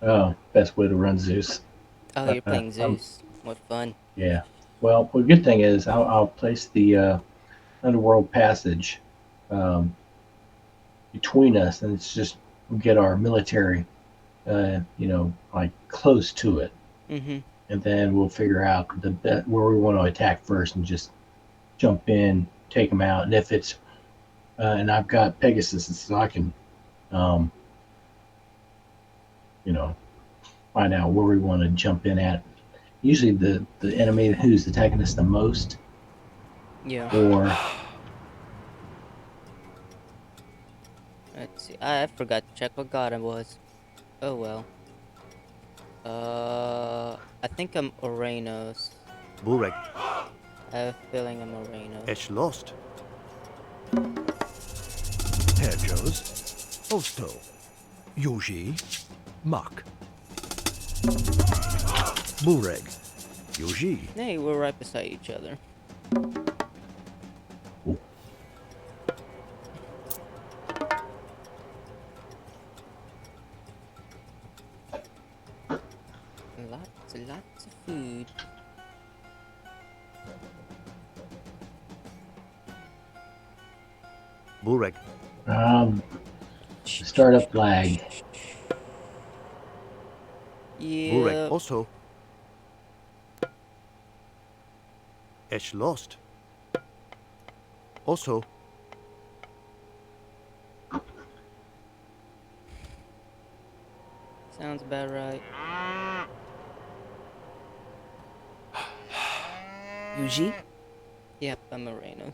Oh, best way to run Zeus. Oh, you're Uh, playing um, Zeus. What fun. yeah. Well, the good thing is I'll place the underworld passage um, between us, and it's just we get our military, like close to it, Mm-hmm. and then we'll figure out where we want to attack first, and just jump in, take them out. And if it's and I've got Pegasus, so I can, um, you know, find out where we want to jump in at. Usually, the enemy who's attacking us the most, Yeah. or Let's see. I forgot to check what god it was. Oh well. I think I'm Oranos. Burek, I have a feeling I'm Oranos. Esh lost. Herjos, Osto, Yuji, Mak, Bureg, Yuji, Hey, we're right beside each other. Lots of food. Bureg, um, startup lag. Bureg, Yeah, Oso, Esh lost. Oso, sounds about right. Yuji? Yep, I'm Oranos.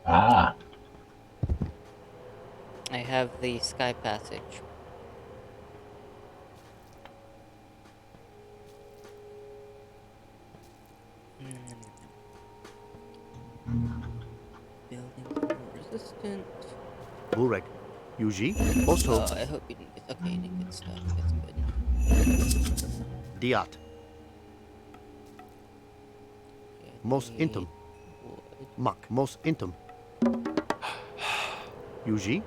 Ah, I have the sky passage. Buildings are more resistant. Bureg, Yuji, Oso, Oh, I hope you didn't get. Okay, you didn't get stuck. That's good. Diat, Okay, Mos I Intum, need wood. Mak, Mos Intum, Yuji,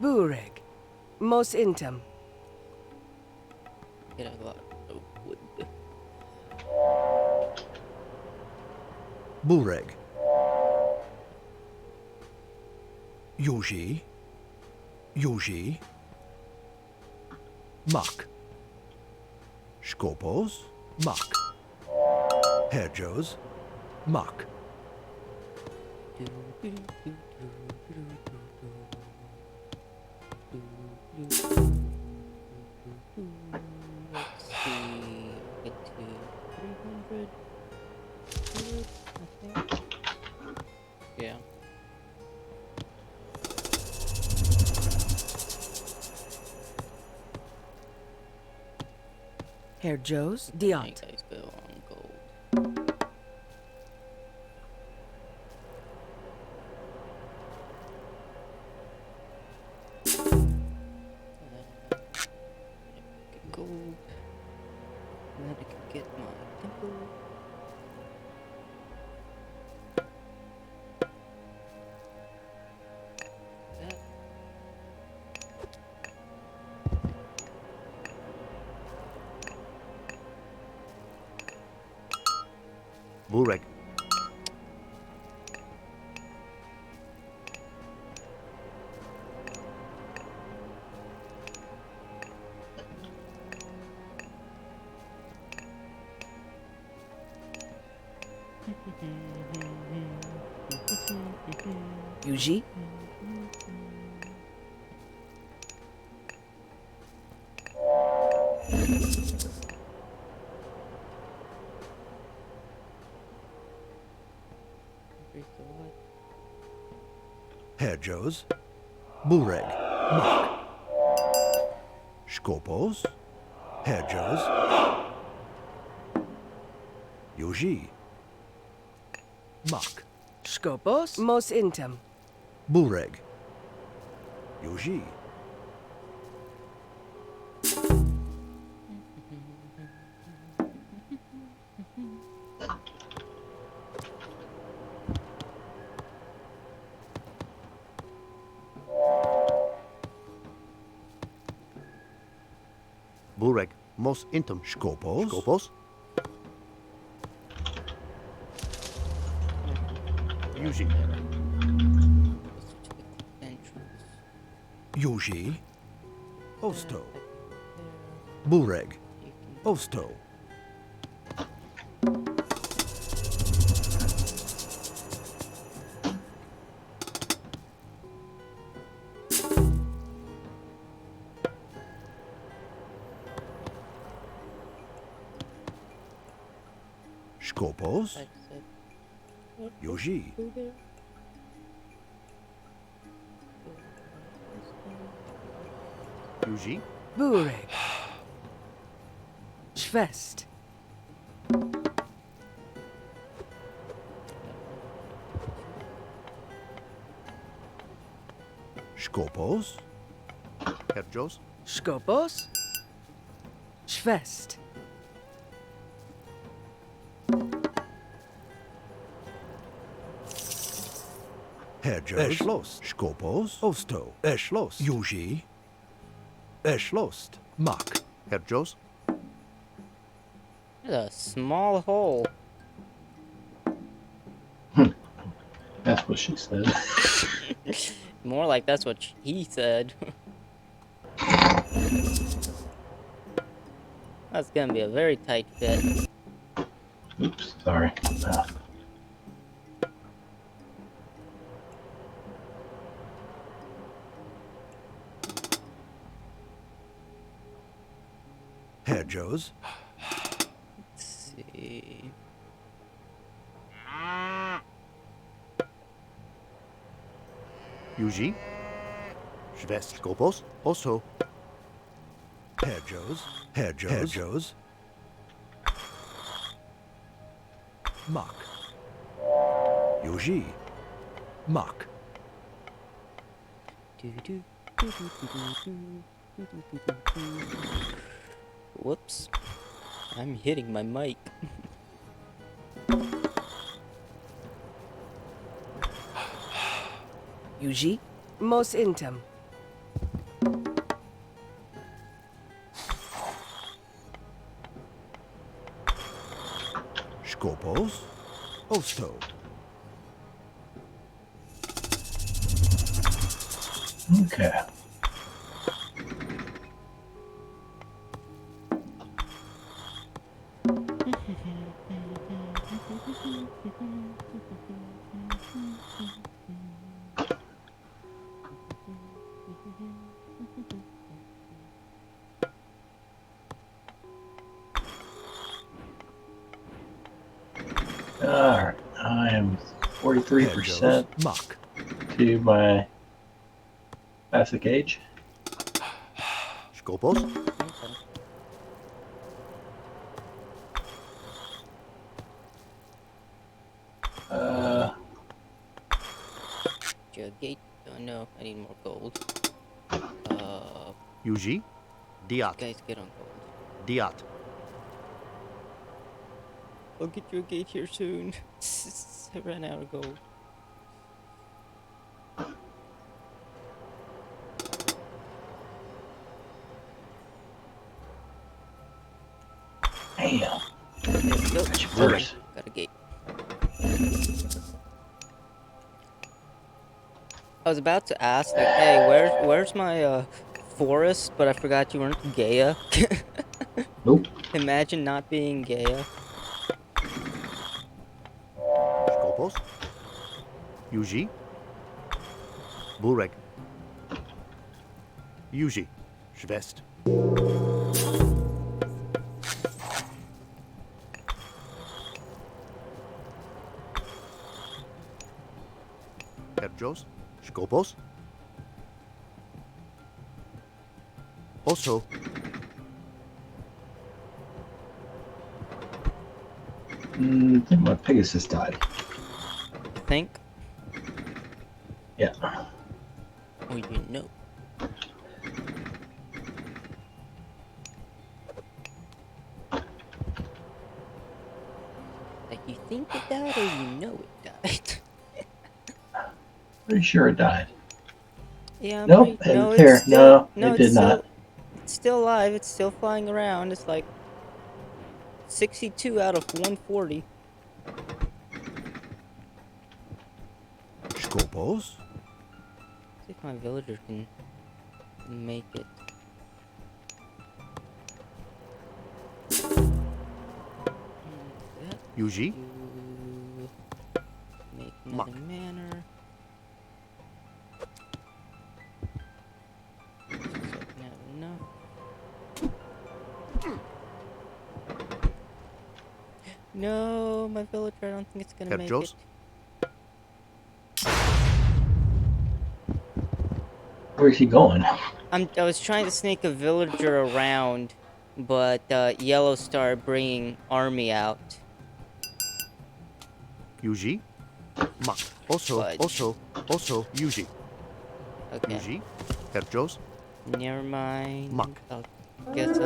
Bureg. Mos intim. Get a lot of wood. Bureg, Yuji, Yuji, Mak, Skopos, Mak, Herjos, Mak, Let's see. Get to 300 wood, I think. Yeah. Herr Joe's Now you Diot. guys go on gold. Get gold. Glad I can get my temple. That. Bureg, Yuji? Increase the what? Herjos, Bureg, Mak, Skopos, Herjos, Yuji, Mak, Skopos? Mos intim. Bureg, Yuji, Bureg. Mos intim. Skopos. Skopos. Yuji. Closer to the entrance. Yuji. Osto. There. Bureg. You can Osto. Skopos. like I said. What? Yuji. Go there. Yuji. Bureg. Schwest. Skopos. Herjos. Skopos. Schwest. Herjos. Eschlost. Skopos. Osto. Eschlost. Yuji. Eschlost. Mak. Herjos. There's a small hole. That's what she said. More like that's what he said. That's gonna be a very tight fit. Oops, sorry. Herjos. Let's see. Yuji. Schwest. Skopos. Osto. Herjos. Herjos. Herjos. Mak. Yuji. Mak. Whoops. I'm hitting my mic. Yuji. Mos intem. Skopos. Osto. Okay. Alright, I am 43% Herjos. Mak. to my classic age. Skopos. Okay. Jug gate. Oh no, I need more gold. Yuji. Diat. Guys, get on gold. Diat. I'll get you a gate here soon. I ran out of gold. Damn. There we go. That's your first. Got a gate. I was about to ask, like, hey, where's my forest? But I forgot you weren't Gaia. Nope. Imagine not being Gaia. Skopos. Yuji. Bureg. Yuji. Schwest. Herjos. Skopos. Oso. I think my Pegasus died. I think. Yeah. Oh, you know. Like you think it died or you know it died. Pretty sure it died. Yeah, I'm Nope, pretty, no, here, it's still, no, it it's did still, not. It's it's still alive. It's still flying around. It's like 62 out of 140. Skopos? See if my villager can make it. That Yuji? to make Muck. another manor. So I can have enough. No, my villager, I don't think it's gonna Herr make Joes? it. Where's he going? I was trying to snake a villager around, but Yellow started bringing army out. Yuji? Muck. Also, Fudge. also, Yuji. Okay, Yuji? Herr Joes? never mind. Muck. I'll guess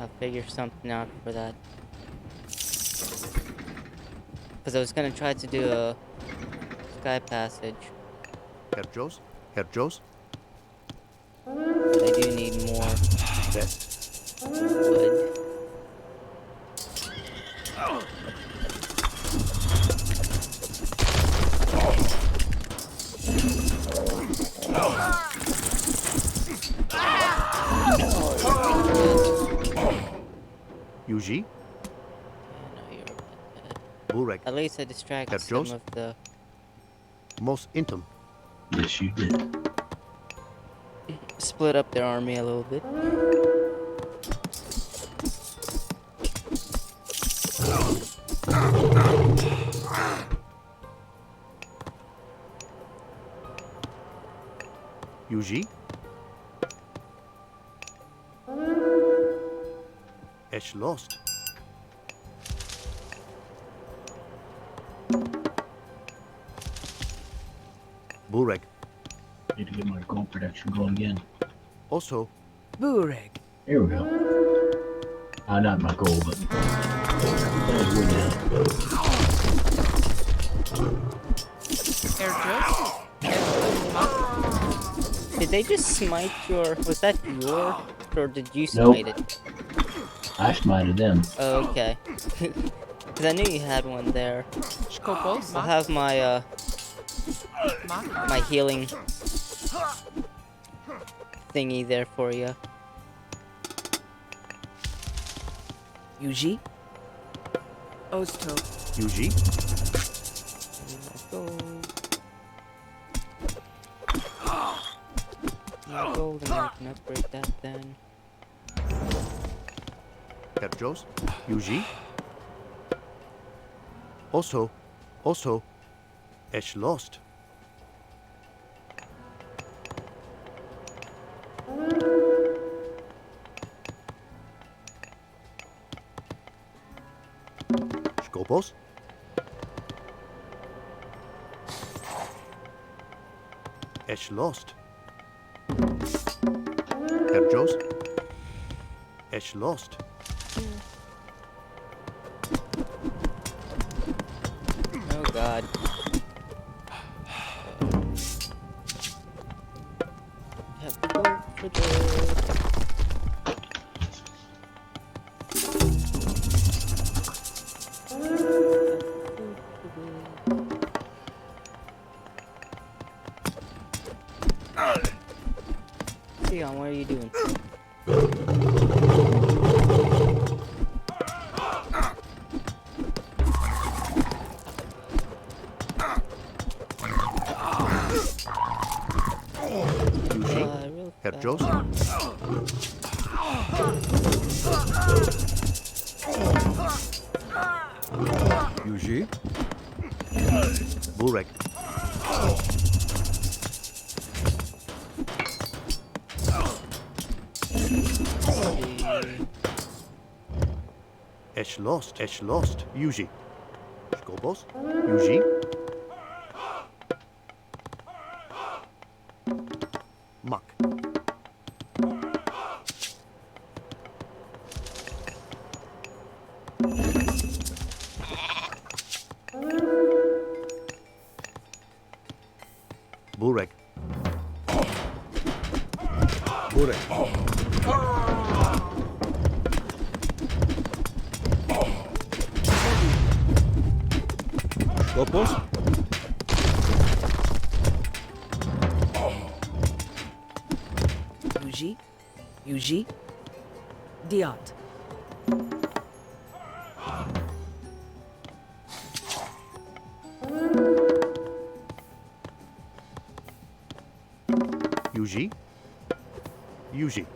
I'll figure something out for that. Because I was gonna try to do a sky passage, Herr Joes? Herr Joes? but I do need more West. wood. Yuji? Yeah, no, you're dead. Burek. At least I distracted Herr some Joes? of the... Mos Intum. Yes, you did. Split up their army a little bit. Yuji? Esh lost. Burek. Need to get my gold production going again. Also, Bureg. Here we go. Not my goal, but wood now. Did they just smite your... Was that your... Or did you Nope. smite it? I smited them. Oh, okay. Because I knew you had one there. Skopos? I'll have my, my healing thingy there for you. Yuji? Osto. Yuji? More gold, and I can upgrade that then. Herr Joes? Yuji? Also, Esh lost. Skopos? Esh lost. Herr Joes? Esh lost. Oh god. Have to go for the... Leon, what are you doing? Real Herr fast. Joes? Yuji? Burek. Esh lost. Yuji. Skopos? Yuji? Muck. Burek. Burek. Skopos. Yuji. Yuji. Diat. Yuji. Yuji.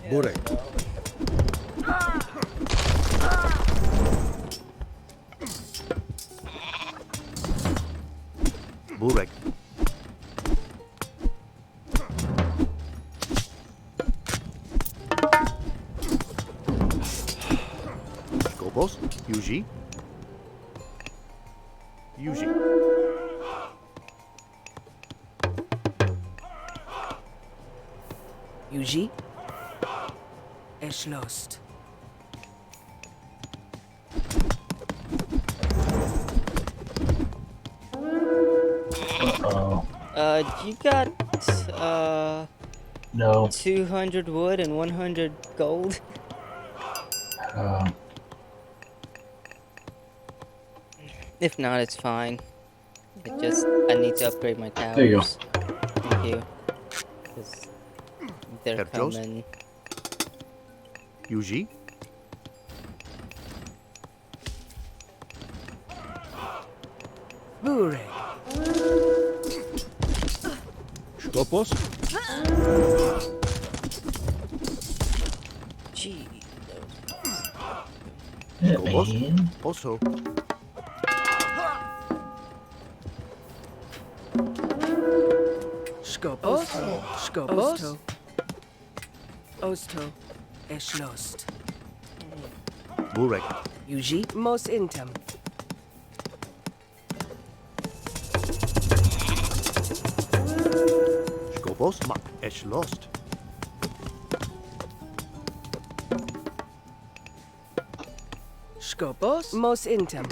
Burek. Burek. Skopos. Yuji. Yuji. Yuji. Erschlossen. Oh, You got, no. 200 wood and 100 gold? Uh, If not, it's fine. I need to upgrade my towers. There you go. Thank you. 'Cause they're Herr Jost? coming. Yuji. Burek. Skopos. Gee. yeah, Skopos. man. Also. Skopos. Skopos. Osto. Osto. Erschlossen. Burek. Yuji. Mos intem. Skopos. Mak. Erschlossen. Skopos. Mos intem.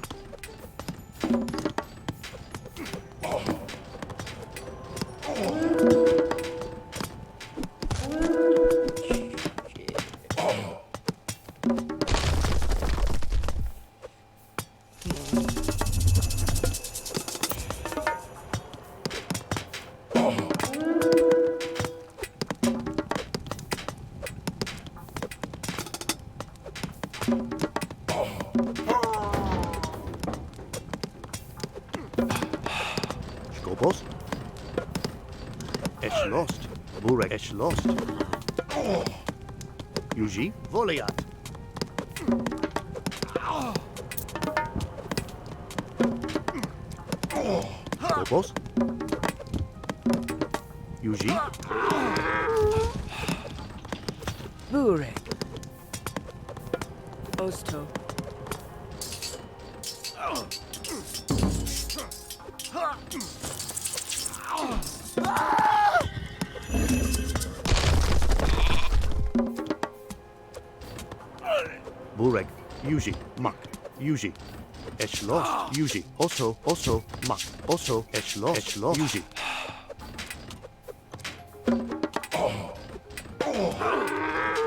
Skopos. Erschlossen. Burek. Erschlossen. Yuji. Voliat. Skopos. Yuji. Burek. Osto. Burek. Yuji. Mak. Yuji. Erschlossen. Yuji. Also. Mak. Also. Erschlossen. Yuji.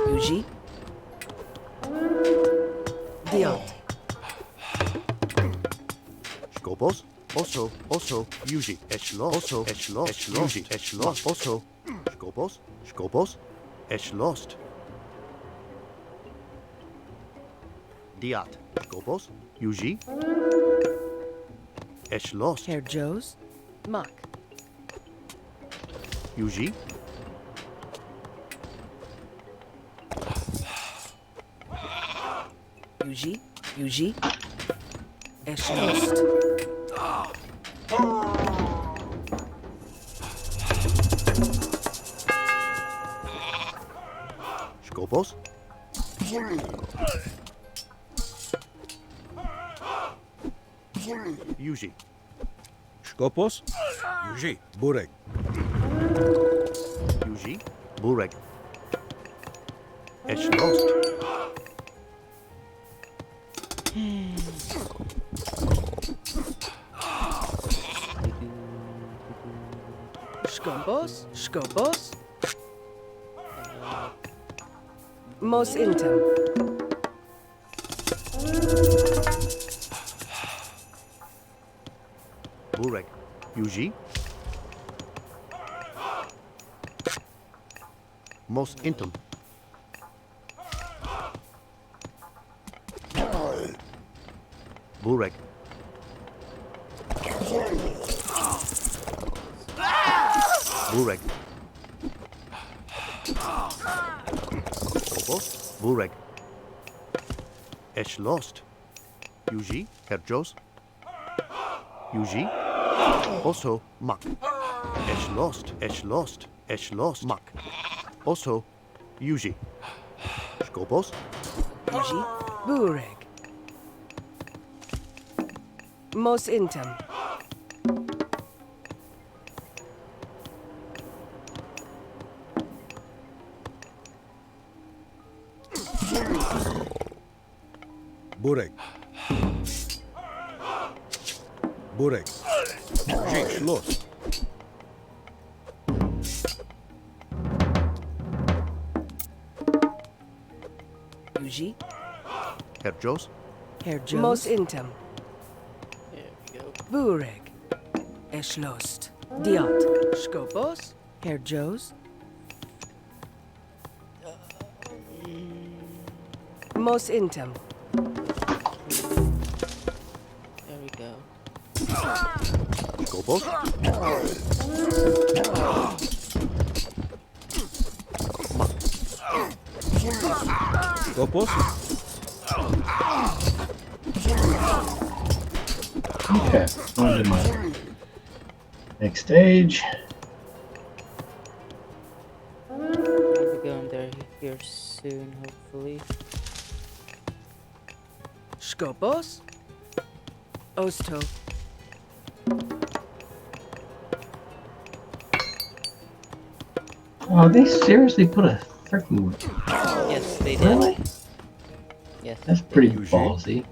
Yuji. Diat. Skopos. Also. Yuji. Erschlossen. Yuji. Erschlossen. Also. Skopos. Erschlossen. Diat. Skopos. Yuji. Erschlossen. Herr Joes. Mak. Yuji. Yuji. Erschlossen. Skopos. Yuji. Skopos. Yuji. Burek. Yuji. Burek. Erschlossen. Skopos. Mos intem. Burek. Yuji. Mos intum. Burek. Burek. Skopos. Burek. Esh lost. Yuji. Herjos. Yuji. Also mak. Esh lost. Esh lost. Esh lost. Mak. Also Yuji. Skopos. Yuji. Bureg. Mos intem. Burek. Burek. Yuji, Schloss. Yuji. Herjos. Herjos. Mos intem. There we go. Bureg. Eschlost. Diot. Skopos. Herjos. Mos intem. There we go. Skopos. Skopos. Okay, on to my next stage. I'll be going there here soon, hopefully. Skopos. Osto. Oh, they seriously put a freaking. Yes, they did. Really? Yes. That's pretty Eugene? ballsy.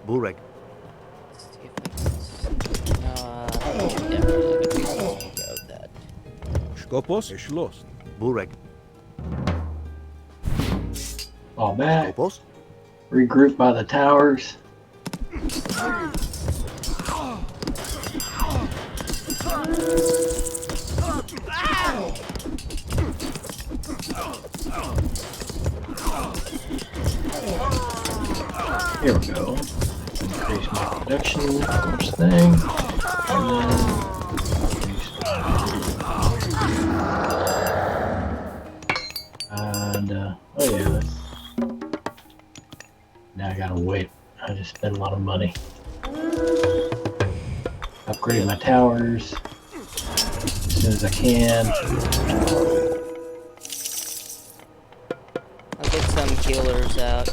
Burek. Let's see if I can. Yeah, really good people of that. Skopos, Schloss. Burek. Fall back. Skopos. Regroup by the towers. Here we go. Increase my production, first thing. And then oh yeah, now I gotta wait. I just spent a lot of money. Upgrade my towers as soon as I can. I'll get some healers out.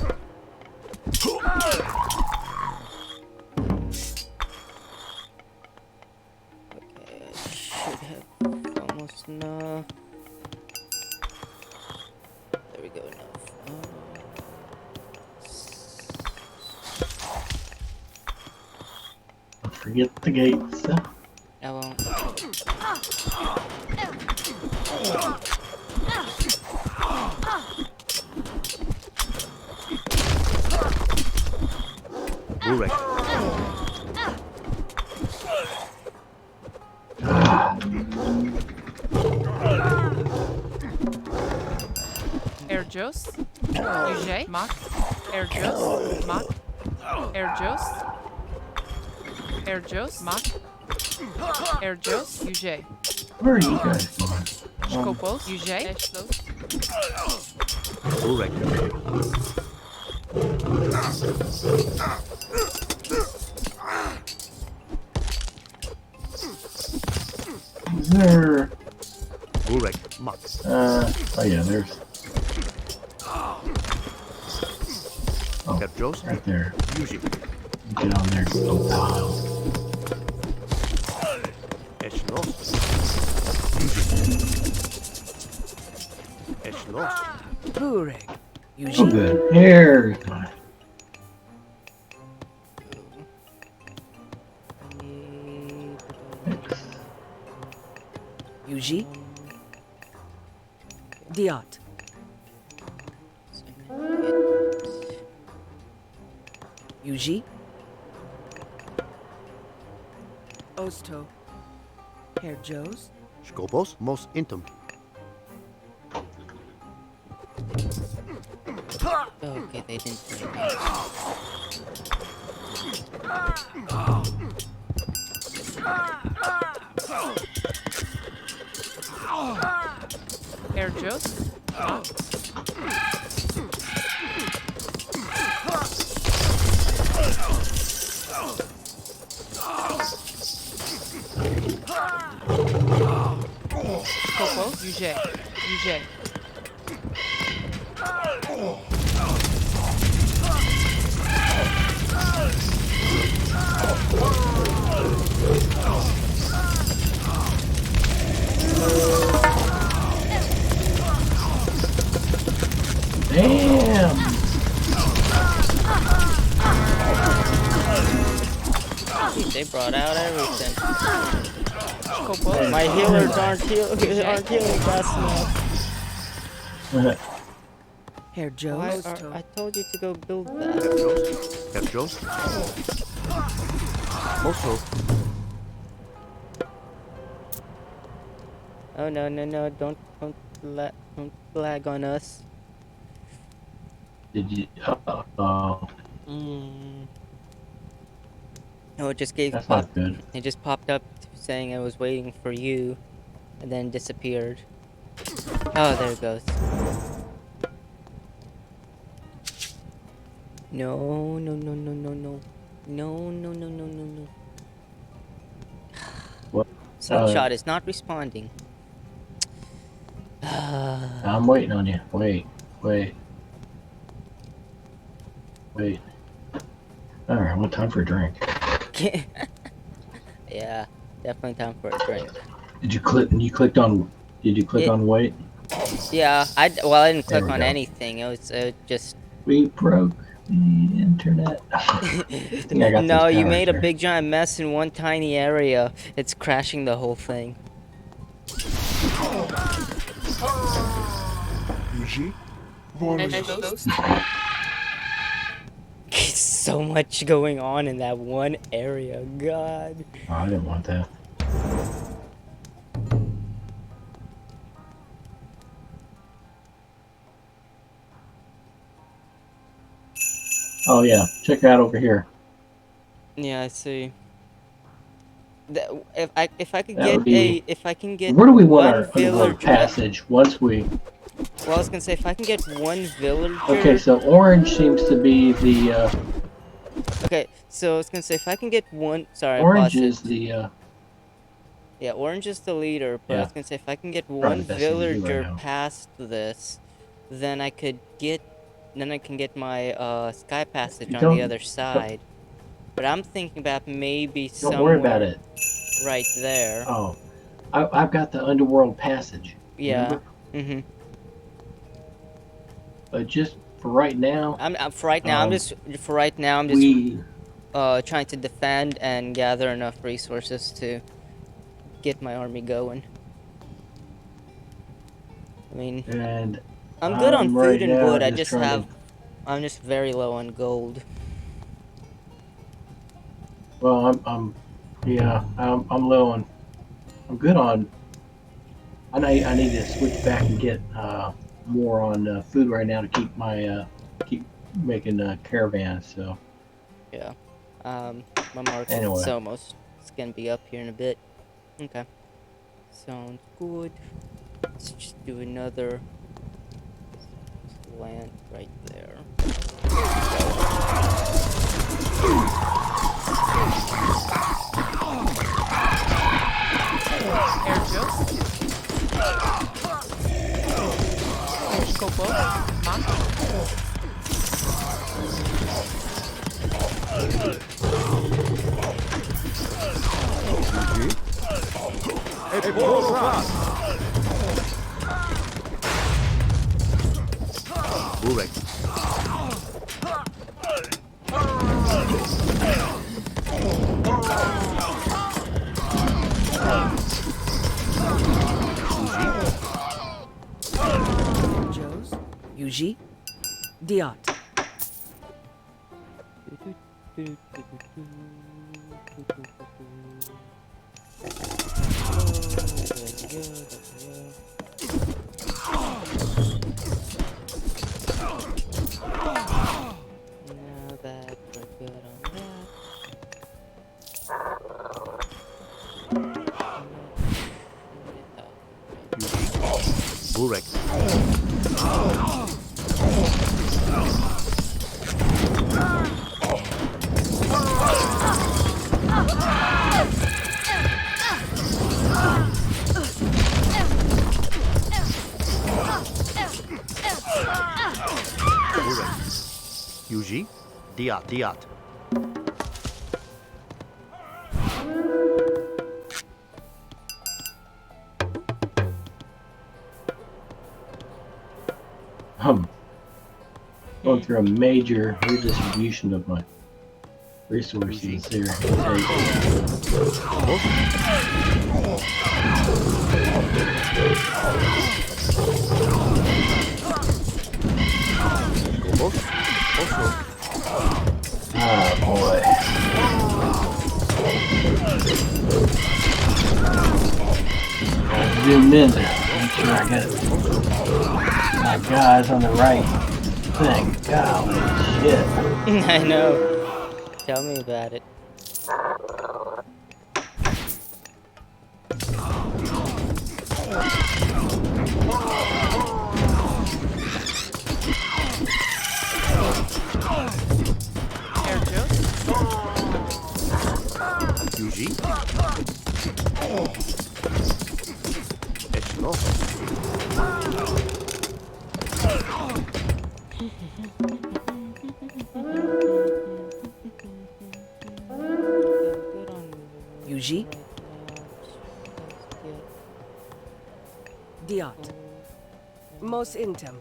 Okay, I should have almost enough. There we go, enough. Don't forget the gates. I won't. Burek. Erjos. Yuge. Mak. Erjos. Mak. Erjos. Erjos. Mak. Erjos. Yuge. Where are you guys going? Skopos. Yuge. Eshlos. Burek. Is there? Burek. Mak. Oh yeah, there's. Oh, Herjos. right there. Yuji. Get on there. Oh, pile. Esh lost. Yuji. Esh lost. Bureg. Oh, Yuji. good. Here's my. Yuji. Diot. Yuji. Osto. Herr Joes. Skopos mos intum. Okay, they didn't say me. Air Jost. Coco. UJ. UJ. Damn! They brought out everything. Coco. My healers aren't healing fast enough. Herr Joes. Osto. I told you to go build Herr that. Jost. Herr Jost. Mosso. Oh no, don't lag on us. Did you? Oh, it just gave That's not good. It just popped up saying I was waiting for you, and then disappeared. Oh, there it goes. No. What? Sunshot is not responding. I'm waiting on you. Wait. All right, what time for a drink? Yeah, definitely time for a drink. Did you click? You clicked on? Did you click on wait? Yeah, I didn't There click we on go. anything. It was just. We broke the internet. Good thing I got No, those you towers made a there. big giant mess in one tiny area. It's crashing the whole thing. Yuji. Air Jost. So much going on in that one area. God. Oh, I didn't want that. Oh yeah, check that over here. Yeah, I see. If I could That get would be- if I can get Where do we want one our underworld villager. passage once we? Well, I was gonna say if I can get one villager. Okay, so orange seems to be the. Okay, so I was gonna say if I can get one. Sorry, I Orange paused it. is the. Yeah, orange is the leader, but I was Yeah. gonna say if I can get Probably one the best thing to do right villager now. past this, then I can get my sky passage You on the don't- other side. But I'm thinking about maybe Don't somewhere worry about it. right there. Oh, I've got the underworld passage. Yeah. Remember? Mhm. But just for right now, For right now, I'm Um, just we trying to defend and gather enough resources to get my army going. I mean, and I'm good on right food and now wood. I just just trying have to- I'm just very low on gold. Well, I'm low on. I'm good on. I need to switch back and get more on food right now to keep my keep making caravans. So Yeah. My market Anyway. is almost. It's gonna be up here in a bit. Okay. Sounds good. Let's just do another plant right there. Air Jost. Coco. Mom. Burek. Yuji. Diat. Now that we're good on that. Burek. Burek. Yuji. Diat. Diat. Going through a major redistribution of my resources here. Lobos. Also. Oh boy. Zoom in there. Make sure I got my guys on the right thing. Golly shit. I know. Tell me about it. Air Joe's. Yuji. Eshlo. Yuji. Diat. Mos intem.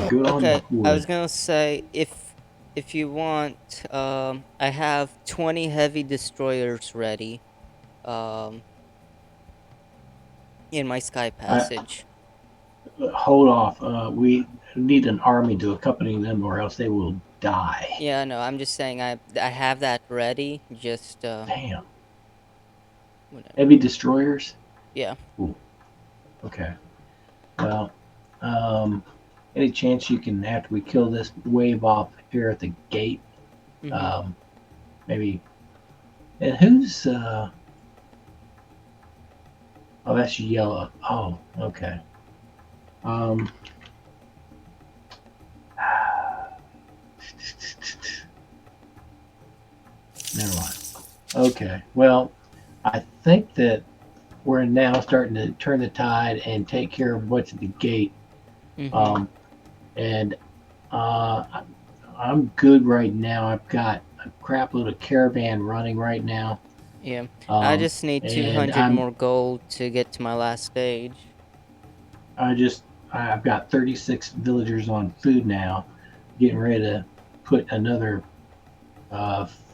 Good on Okay, wood. I was gonna say if you want, I have 20 heavy destroyers ready, in my sky passage. Hold off. We need an army to accompany them, or else they will die. Yeah, no, I'm just saying I have that ready. Just Damn. whatever. Heavy destroyers? Yeah. Ooh. Okay. Well, any chance you can, after we kill this wave off here at the gate, Mhm. maybe. And who's? Oh, that's yellow. Oh, okay. Never mind. Okay. Well, I think that we're now starting to turn the tide and take care of what's at the gate. Mhm. And I'm good right now. I've got a crap load of caravan running right now. Yeah. I just need And 200 more gold to get to my last stage. I've got 36 villagers on food now. Getting ready to put another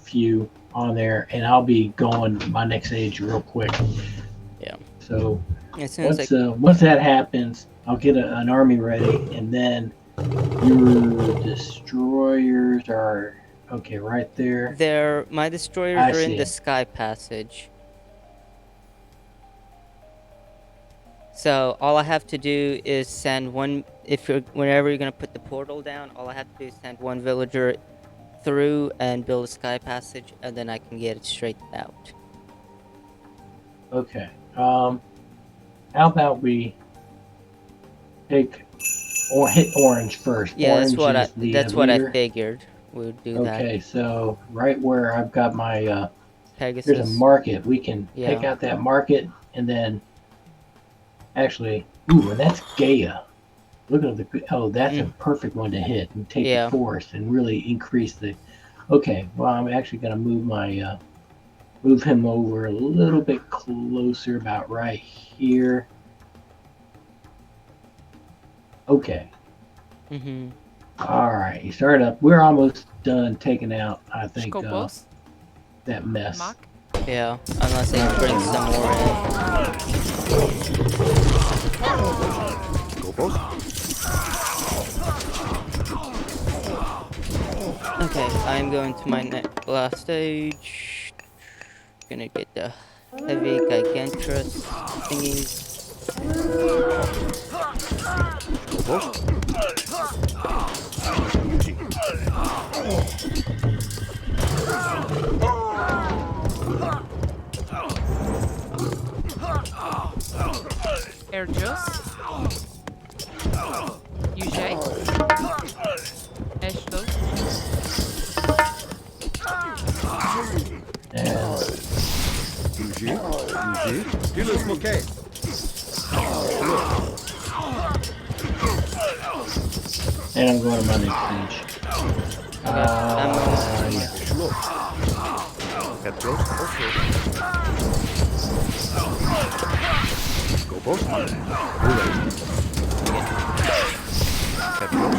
few on there, and I'll be going my next age real quick. Yeah. So As soon as once that happens, I'll get an army ready, and then your destroyers are okay right there. my destroyers I are in see the 'em. sky passage. So all I have to do is send one. Whenever you're gonna put the portal down, all I have to do is send one villager through and build a sky passage, and then I can get it straightened out. Okay. How about we take or hit orange first? Yeah, Orange is the that's what I leader. figured. We'll do that. Okay, so right where I've got my there's a Pegasus. market. We can Yeah. pick out that market, and then actually, and that's Gaia. Look at that's a perfect one to hit and take Yeah. the forest and really increase the. Okay, well, I'm actually gonna move him over a little bit closer, about right here. Okay, Mm-hmm. All right, you start up. We're almost done taking out, I think, Skopos. that mess. Mak. Yeah, unless they bring some more Skopos. in. Okay, I'm going to my last stage. Gonna get the heavy gigantrus thingies. Skopos. Yuji. Erjos. Yujay. Eshlos. And Yuji. Yuji. Stilus Moke. and I'm going to my next stage. Yeah. Schloss. Petros. Also. Skopos. Burek. Petros.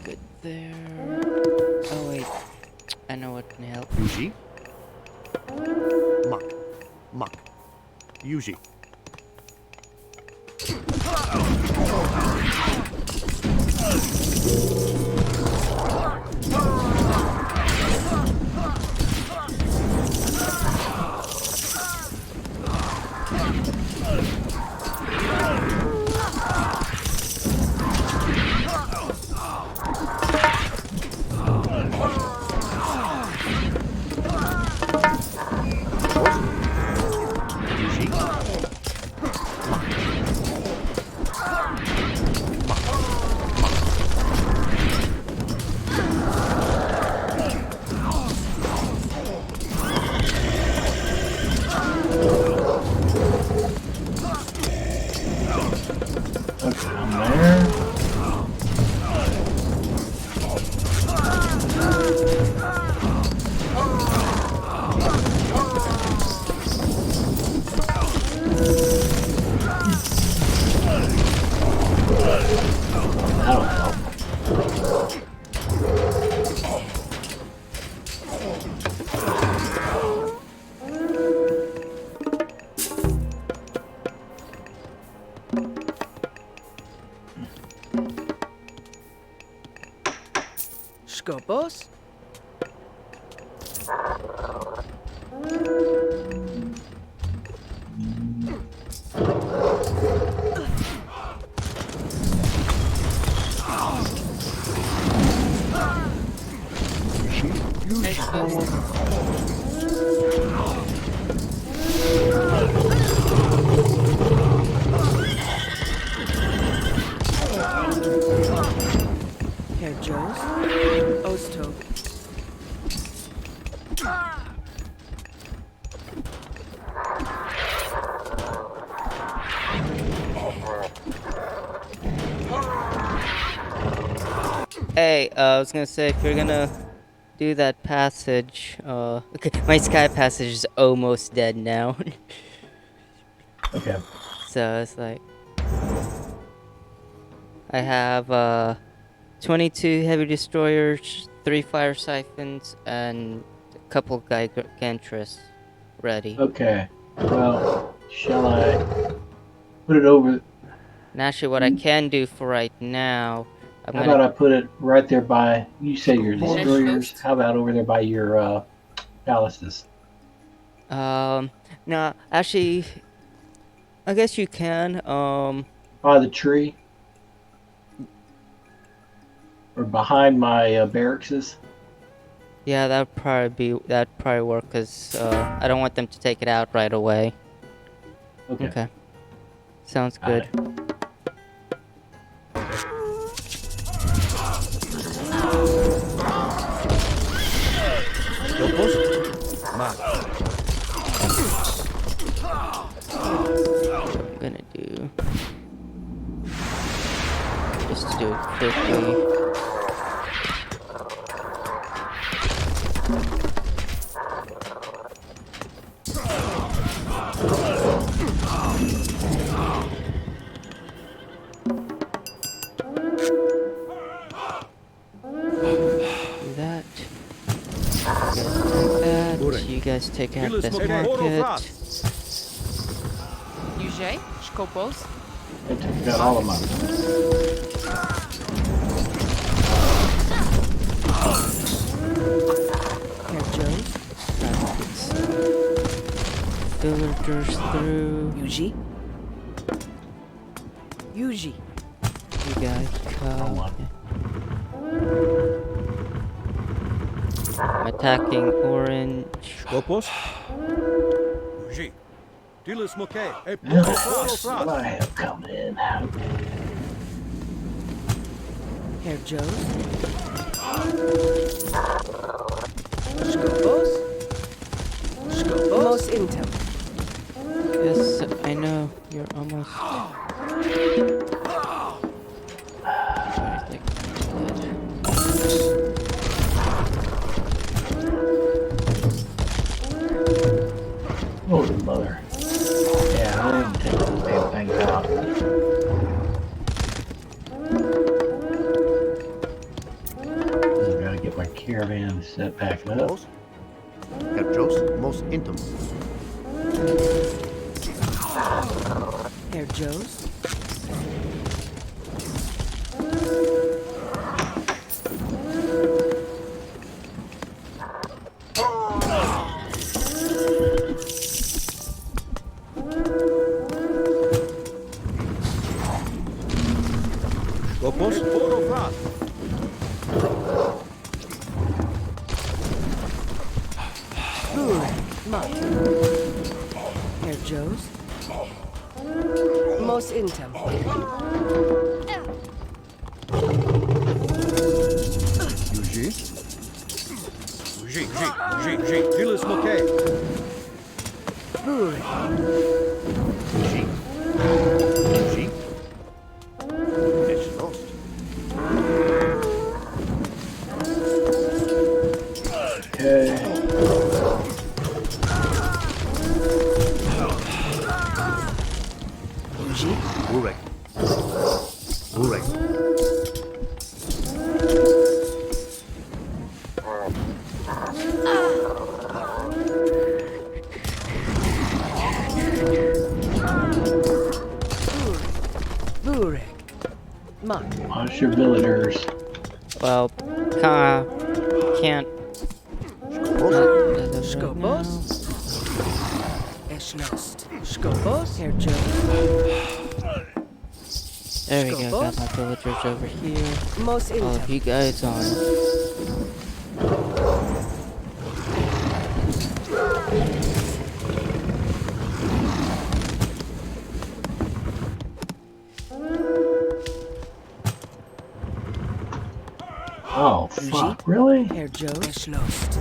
Good there. Oh wait, I know what can help. Yuji. Mak. Mak. Yuji. Yuji. Okay, I'm there. That'll help. Skopos. Eshlos. Erjos. Osto. Hey, I was gonna say if you're gonna do that passage, okay, my sky passage is almost dead now. Okay. So it's like I have 22 heavy destroyers, 3 fire siphons, and a couple gigantrus ready. Okay. Well, shall I put it over? And actually, what I can do for right now, I'm How about gonna I put it right there by? You say your destroyers. Schloss. How about over there by your palaces? no, actually, I guess you can By the tree, or behind my barracks? yeah, that'd probably work cuz I don't want them to take it out right away. Okay. Okay. Sounds Got good. it. Skopos. Mak. I'm gonna do Let's do it quickly. Do that. You guys take that. You guys take out this market. Южей, Шкопос, I took out all of mine. Herr Jones. Villagers through. Yuji. Yuji. You guys come. I'm attacking orange. Skopos. Yuji. Dilis Moke. Now, what I have coming in. Herr Jones. Skopos. Skopos. Mos Intel. Yes, I know. You're almost. Holy mother. Yeah, I didn't take those damn things out. I gotta get my caravan set back up. Mos. Herr Mos Intum. Herr Jones. Skopos. Orofrat. Mott. Herr Jones. Mos Intel. Yuji. Yuji. Dilis Moke. Burik. Yuji. Yuji. It's lost. Okay. Yuji. Burek. Burek. Burik. Mott. Watch your villagers. Well, can't. Skopos. Eschnost. Skopos. Herr Jones. There we go. Got my villagers over here. Mos All of Intel. you guys on. Oh, fuck. Really? Herr Jones. Eschnost.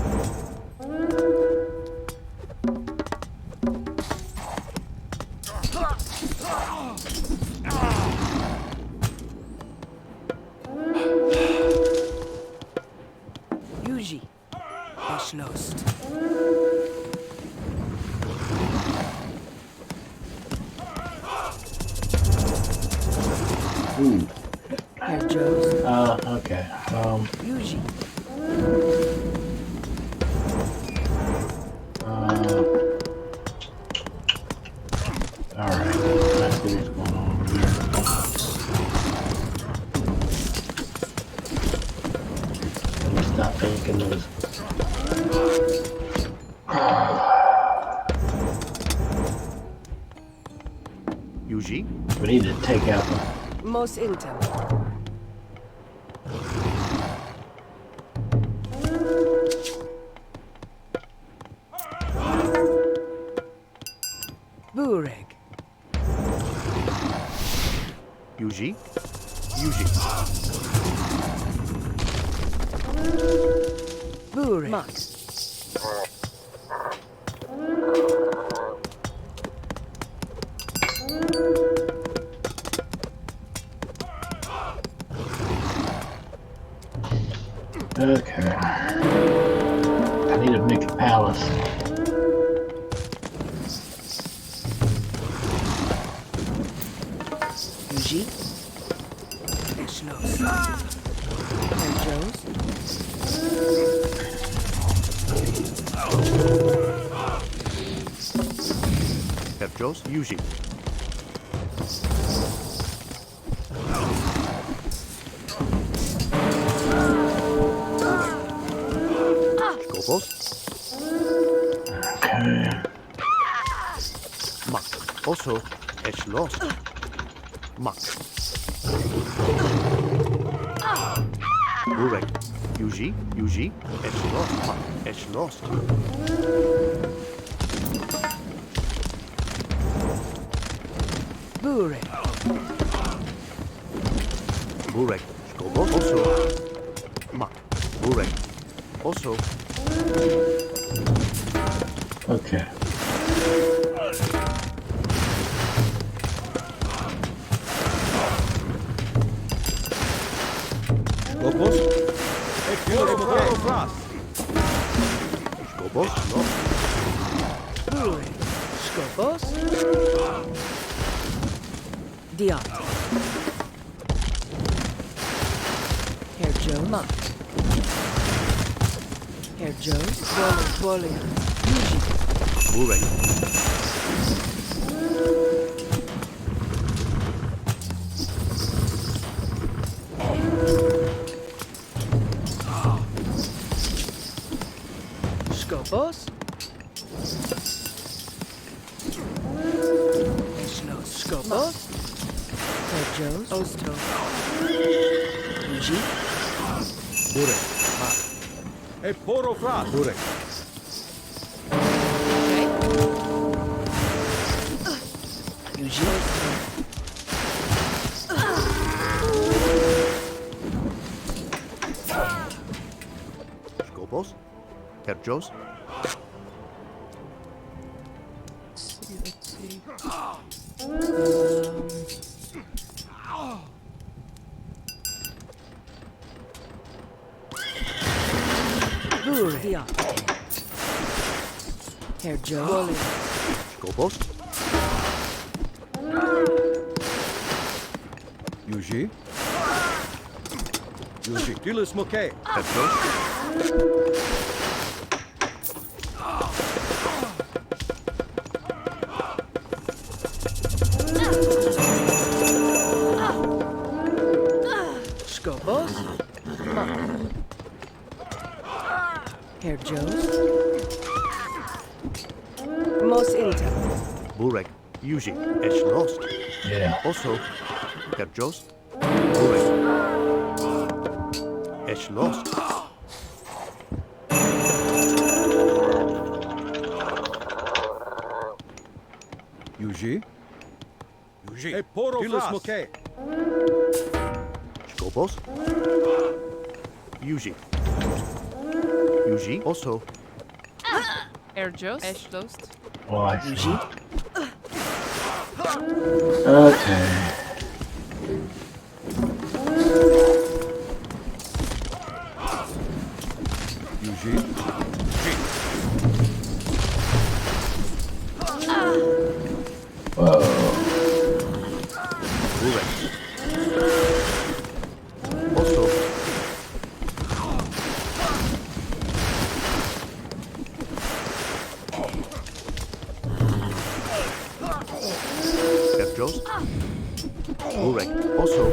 Yuji. Eschnost. Ooh. Herr Jones. Okay. Yuji. Alright. Let's see what's going on over there. Let me stop thinking those. Yuji. We need to take out the. Mos Intel. Bureg. Yuji. Yuji. Bureg. Mott. Okay. I need to make a palace. Yuji. Eschlos. Herr Joes. Herr Joes, Yuji. Skopos, Okay. Mak. Also, Eschlos. Mak. Burek. Yuji, Yuji, Eschlos, Mak. Eschlos. Bure. Burek. Skopos, also. Mak. Burek. Also, Okay. Skopos. Dilis mokay. Skopos, no. Bure. Skopos. Diot. Herr Joes. Mak. Herr Joes. Volia. Yuji. Burek. Skopos. Eschlos. Skopos. Herr Joes. Osto. Yuji. Burek. Mak. E poro fras. Burek. Yuji. Skopos. Herr Joes. Let's see. Bure. Diot. Herr Joes. Skopos. Yuji. Yuji. Dilis mokay. Herr Joes. Skopos. Herr Joes. Mos Intel. Burek. Yuji. Eschlos. Yeah. Also, Herr Joes. Burek. Eschlos. Yuji. Yuji. E poro fras. Dilis mokay. Skopos. Yuji. Yuji. Also, Erjos. Eschlost. Oh, I see. Yuji. Okay. Yuji. Whoa. Burek. Also, Herr Joes. Burek. Also,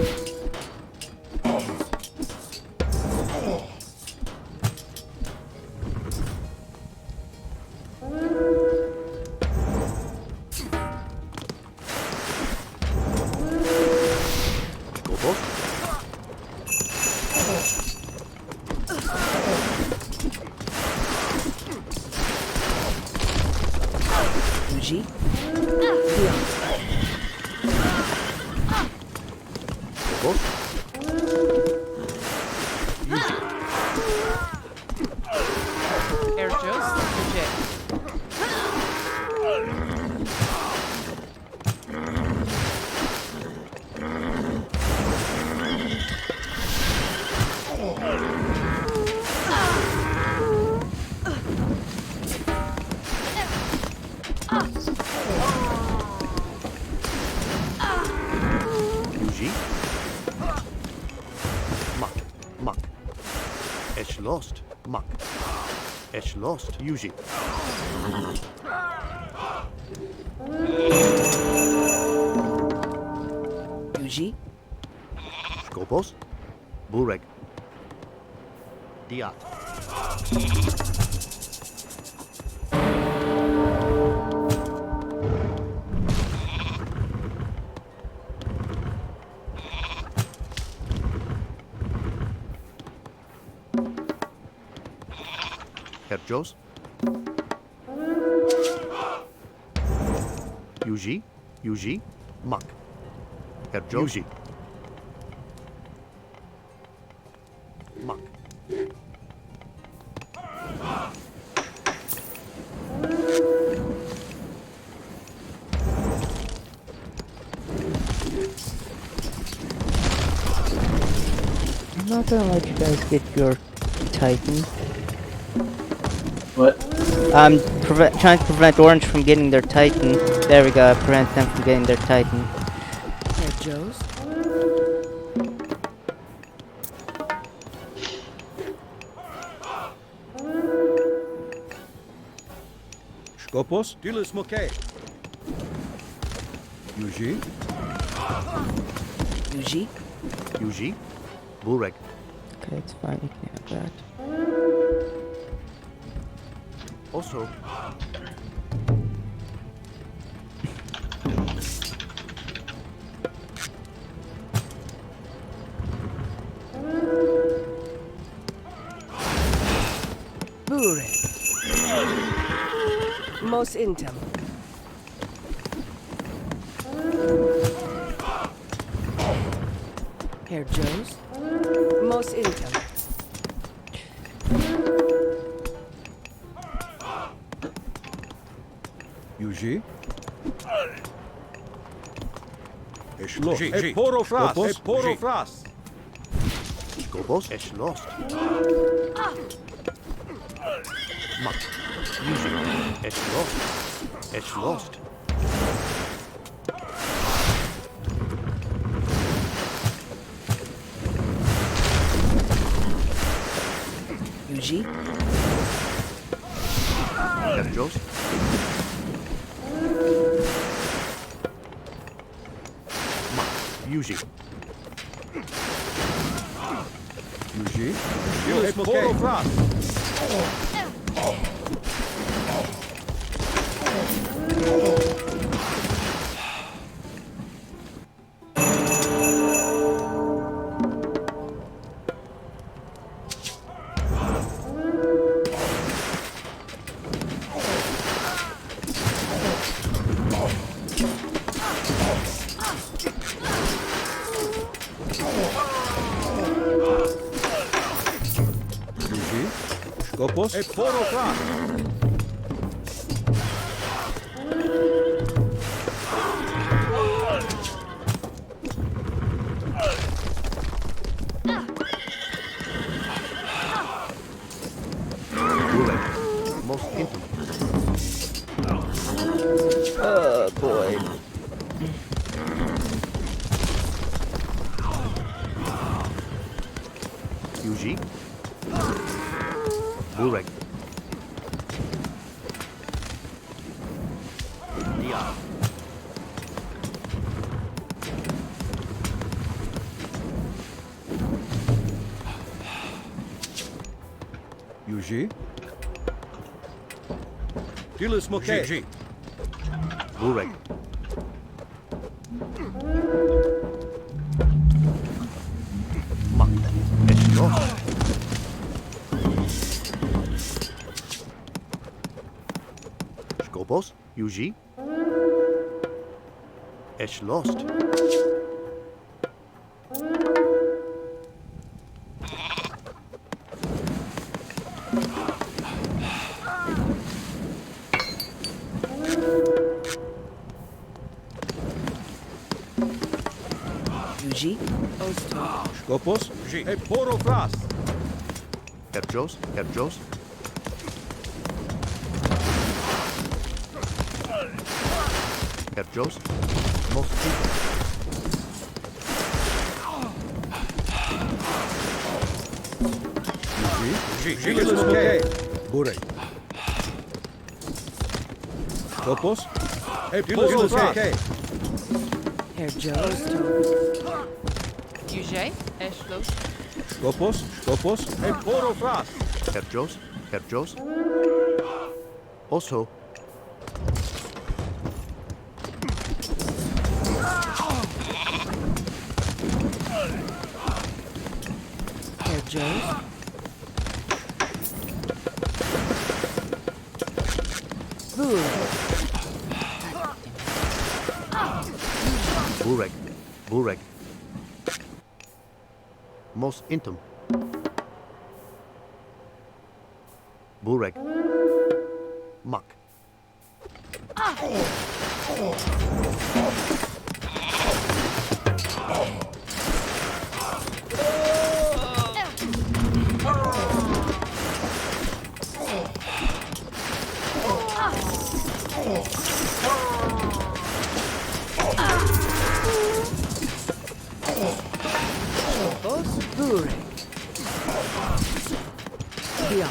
Skopos. Yuji. Diot. Skopos. Yuji. Erjos. J. lost. Muck. Esh lost. Yuji. Yuji. Skopos. Bureg. Diat. Herjos. Yuji. Yuji. Muck. Herjos. Yuji. Muck. I'm not gonna let you guys get your Titan. What? I'm trying to prevent Orange from getting their Titan. There we go, prevent them from getting their Titan. Herr Joe's. Skopos. Dilis Moke. Yuji. Yuji. Yuji. Bureg. Okay, it's fine, you can have that. Also. Bure. Mos intem. Herr Joe's. Mos intem. Yuji. Esh lost. Eporofras. Eporofras. Skopos. Esh lost. Muck. Yuji. Esh lost. Esh lost. Yuji. Herjos. Muck. Yuji. Yuji. Dilis Moke. Yuji. Skopos. Eporofras. Bureg. Most intimate. Oh boy. Yuji. Bureg. Diat. Yuji. Dilis Moke. Bureg. Muck. Esh lost. Skopos. Yuji. Esh lost. Yuji. Osto. Skopos. Eporofras. Herjos. Herjos. Herjos. Most intimate. Yuji. Žilis mokė. Burai. Skopos. Žilis mokė. Herr Joes. UJ. Ashlos. Skopos. Poro fras. Herr Joes. Also, Herr Joes. Burek. Mos intum. Burek. Mak. Burek. Bia.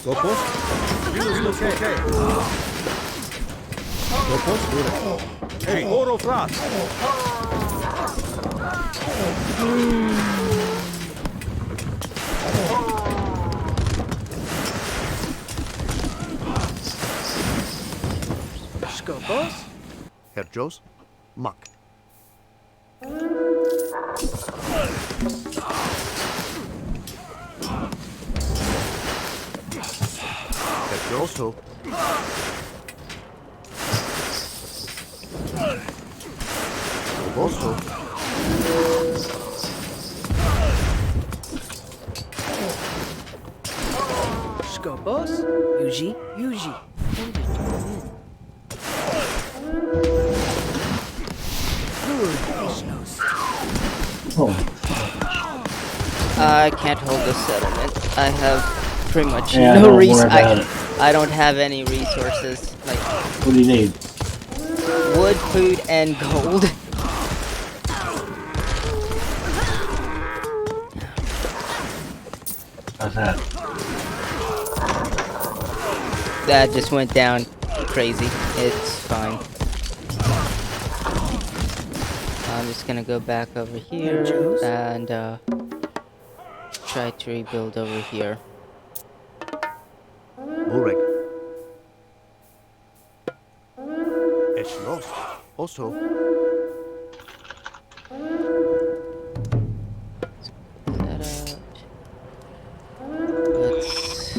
Skopos. Žilis mokė. Skopos. Burai. Poro fras. Skopos. Herr Joes. Mak. Herr Joes. Also, Skopos. Yuji. Oh, I can't hold this settlement. I have pretty much yeah, no don't worry resources. about it. I don't have any resources like What do you need? wood, food, and gold. How's that? That just went down crazy. It's fine. I'm just gonna go back over here and try to rebuild over here. Burek. Ashlos. Also, That out. Let's.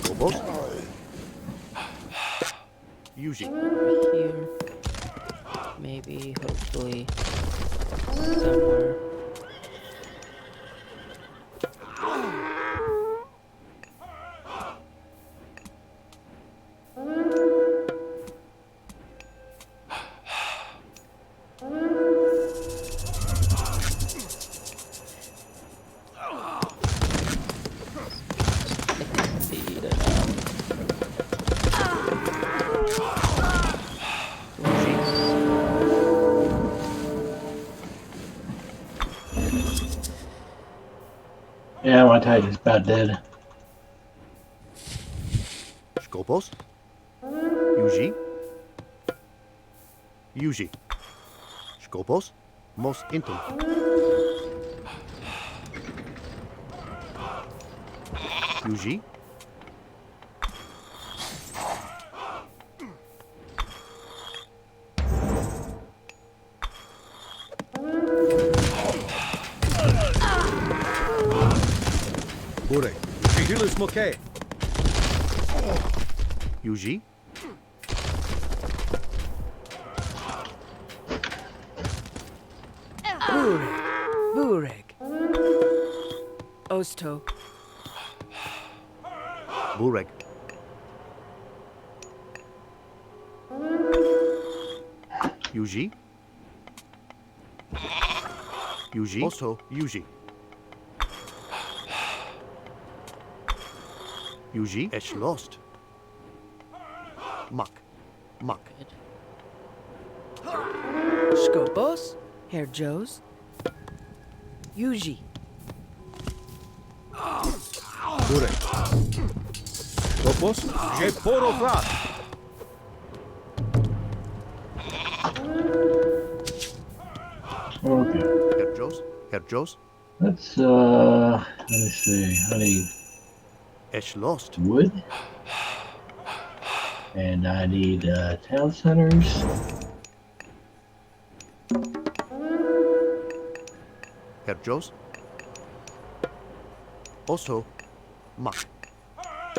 Skopos. Yuji. Over here. Maybe, hopefully, somewhere. Speed it up. Yeah, my Titan's about dead. Skopos. Yuji. Skopos. Mos intum. Yuji. Burai. Žilis mokė. Yuji. Burek. Osto. Burek. Yuji. Also, Yuji. Yuji, es lost. Mak, mak. Good. Skopos, Herr Joes. Yuji. Burek. Skopos, je porovrat. Okay. Herr Jos, Let's let me see. I need es lost. wood. And I need town centers. Herr Jos. Also, mak.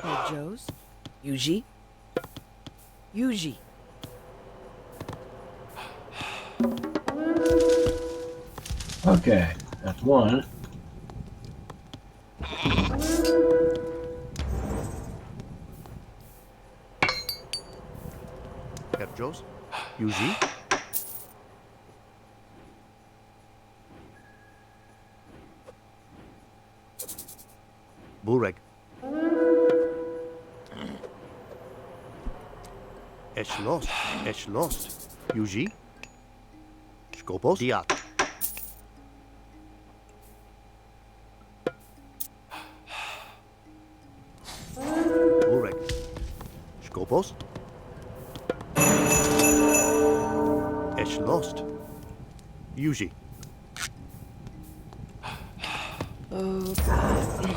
Herr Joes. Yuji. Yuji. Okay, that's one. Herr Jos, Yuji. Burek. Es lost. Es lost. Yuji. Skopos. Diat. Burek. Skopos. Es lost. Yuji. Oh God.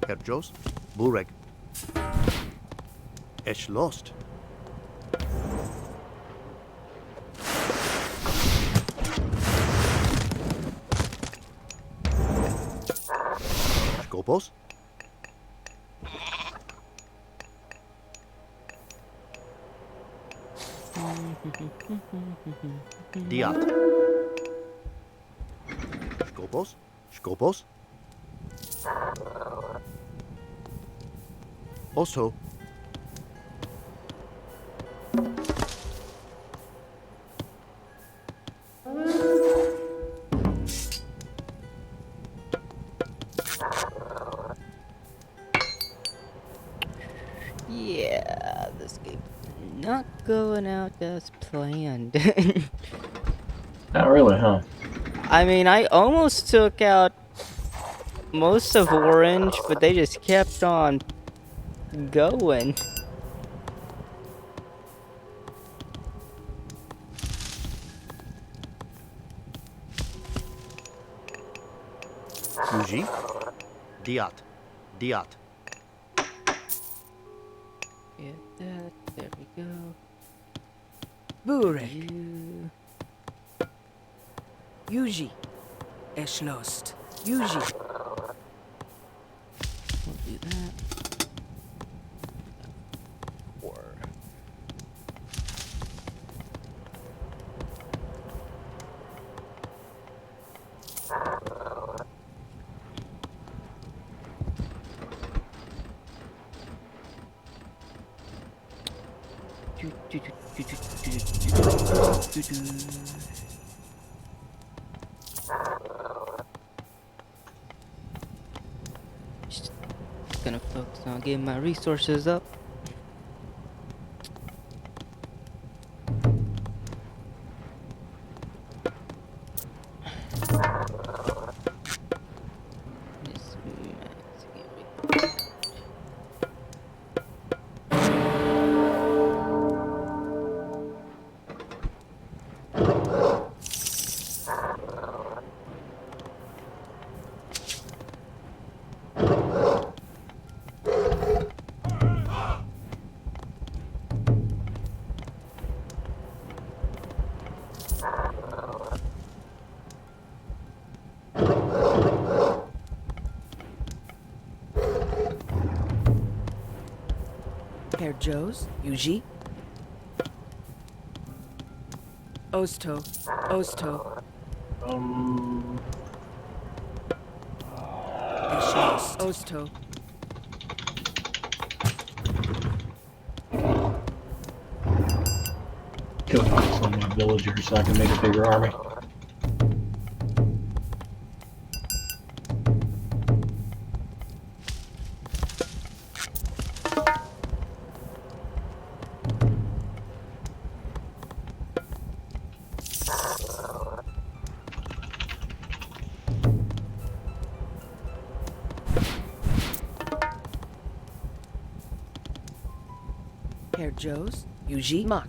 Herr Jos. Burek. Es lost. Skopos. Diat. Skopos. Skopos. Also. Yeah, this game's not going out as planned. Not really, huh? I mean, I almost took out most of Orange, but they just kept on going. Yuji. Diat. Diat. Get that. There we go. Burek. You. Yuji. Es lost. Yuji. We'll do that. 4. Just gonna focus on getting my resources up. Just maxing everything. Herr Joes. Yuji. Osto. Osto. Es lost. Osto. Kill off some of my villagers so I can make a bigger army. Herr Joes, Yuji, Mach.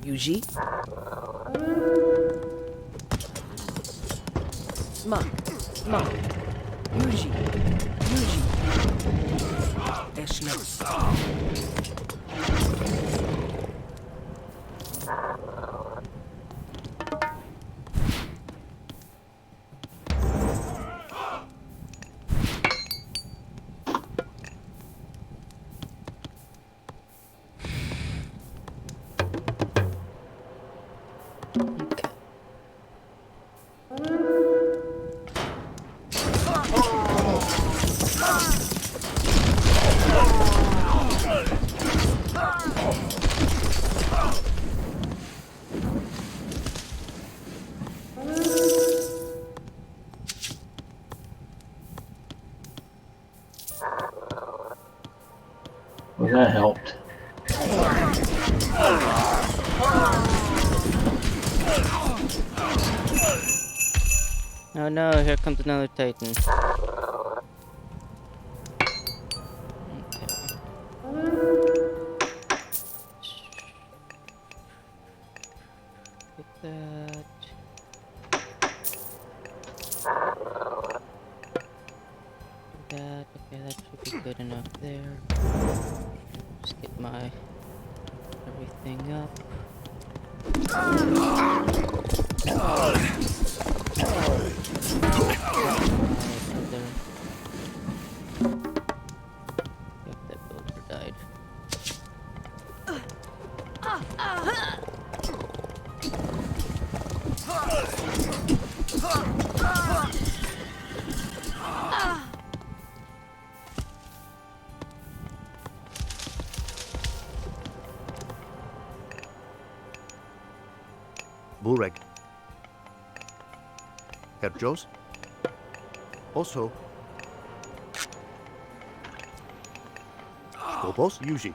Yuji. Mach. Mach. Yuji. Yuji. Eschloss. Okay. Well, that helped. Oh no, here comes another Titan. Get that. Do that. Okay, that should be good enough there. Just get my everything up. Yep, that builder died. Bureg. Herr Joes. Also. Skobos Yuji.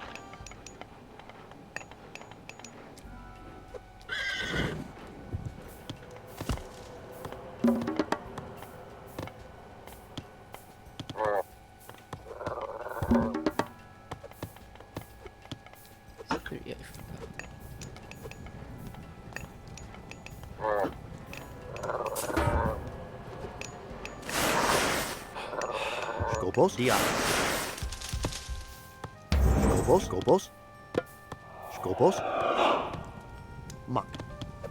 Yeah, I forgot. Skobos Dia. Skobos, Skobos. Skobos. Mach.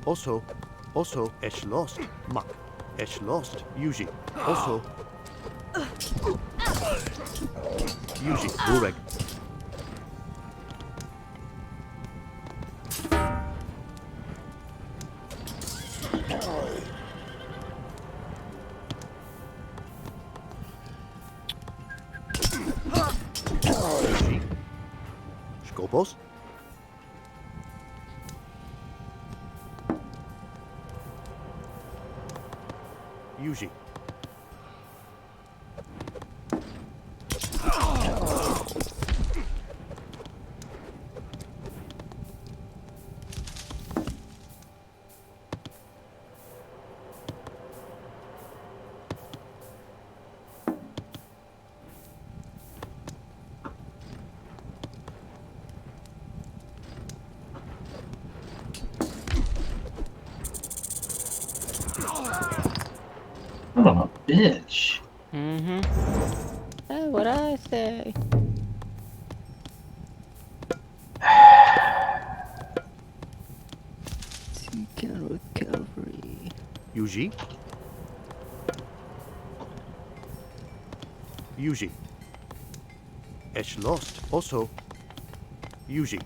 Also, Eschlost. Mach. Eschlost. Yuji. Also. Yuji. Bureg. Yuji. Skobos. Yuji. Son of a bitch. Mm-hmm. That's what I say. Counter with cavalry. Yuji. Yuji. Eschlost. Also. Yuji.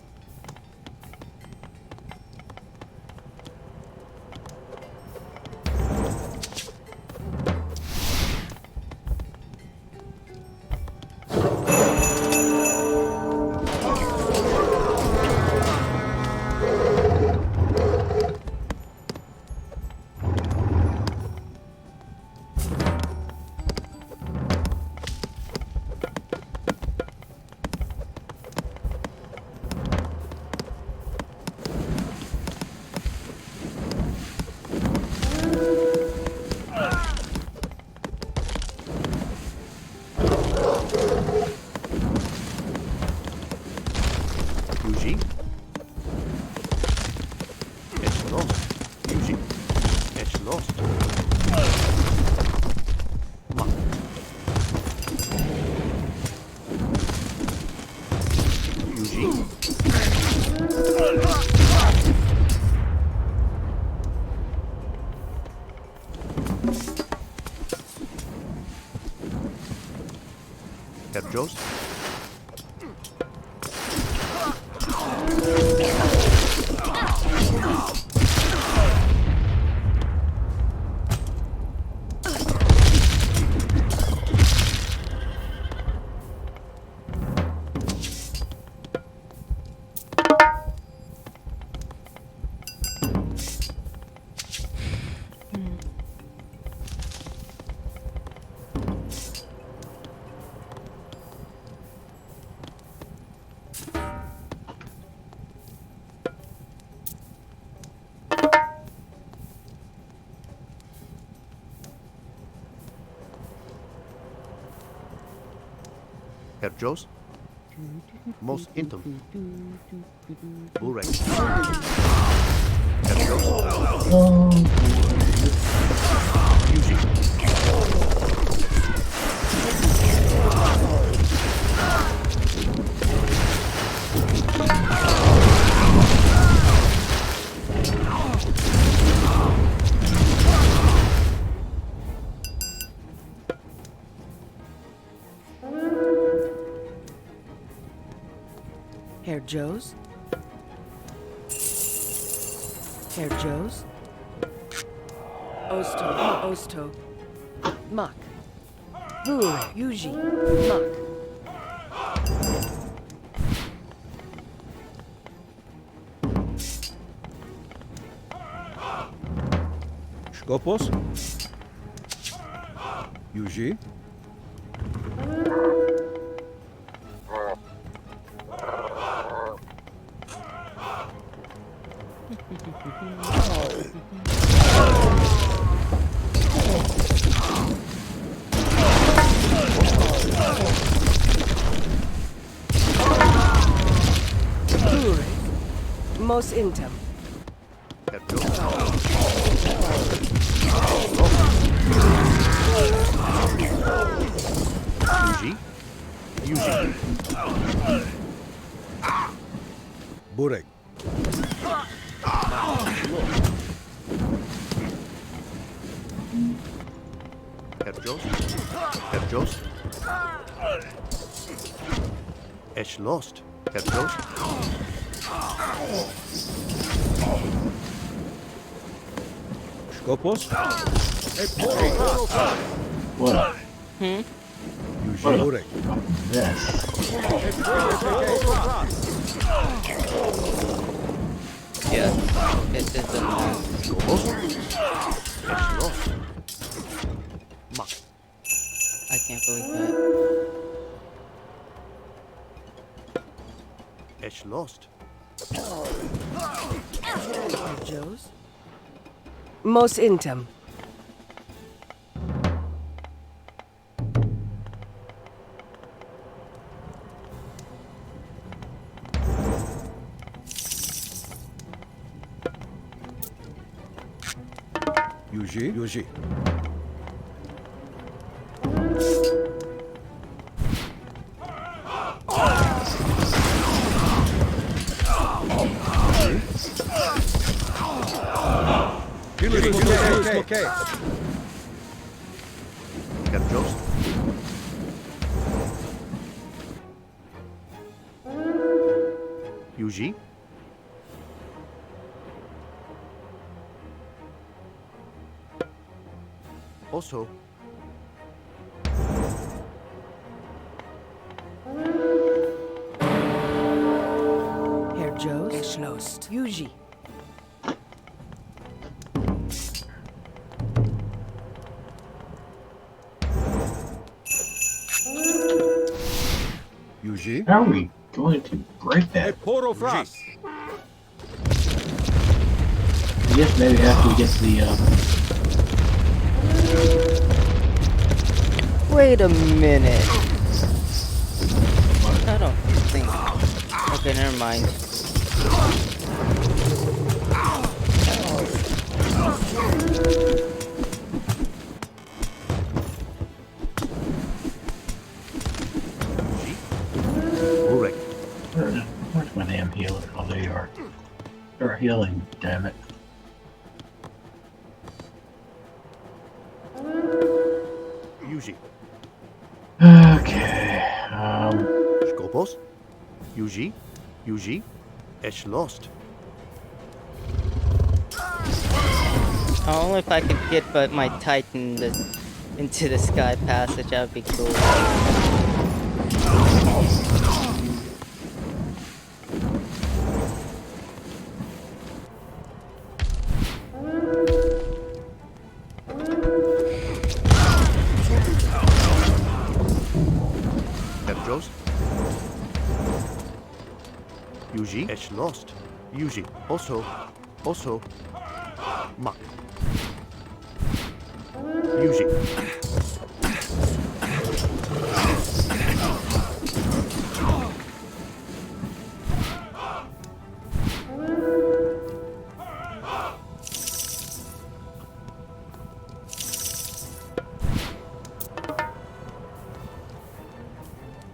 lost. Yuji. Edge lost. Monk. Yuji. Herjos. Herjos. Most intim. Burek. Herjos. Yuji. Herr Joe's. Herr Joe's. Osto. Muck. Bure. Yuji. Muck. Skopos. Yuji. Bure. Mos intim. Herjos. Yuji. Yuji. Burek. Herjos. Herjos. Edge lost. Herjos. Skopos. What up? Yuji. Burek. Yes. Yeah, it did the Skopos. Edge lost. Monk. I can't believe that. Edge lost. Herr Joe's. Mos intim. Yuji. Okay. Herjos. Yuji. Also. Herr Joe's. Geschlost. Yuji. Yuji. How are we going to break that? Poro Frost. I guess maybe after we get to the Wait a minute. I don't think. Okay, never mind. healing, damn it. Yuji. Okay. Skopos. Yuji. Yuji. Esh lost. Only if I could get but my Titan into the sky passage, that would be cool. Petros. Yuji. Esh lost. Yuji. Also. Mak. Yuji.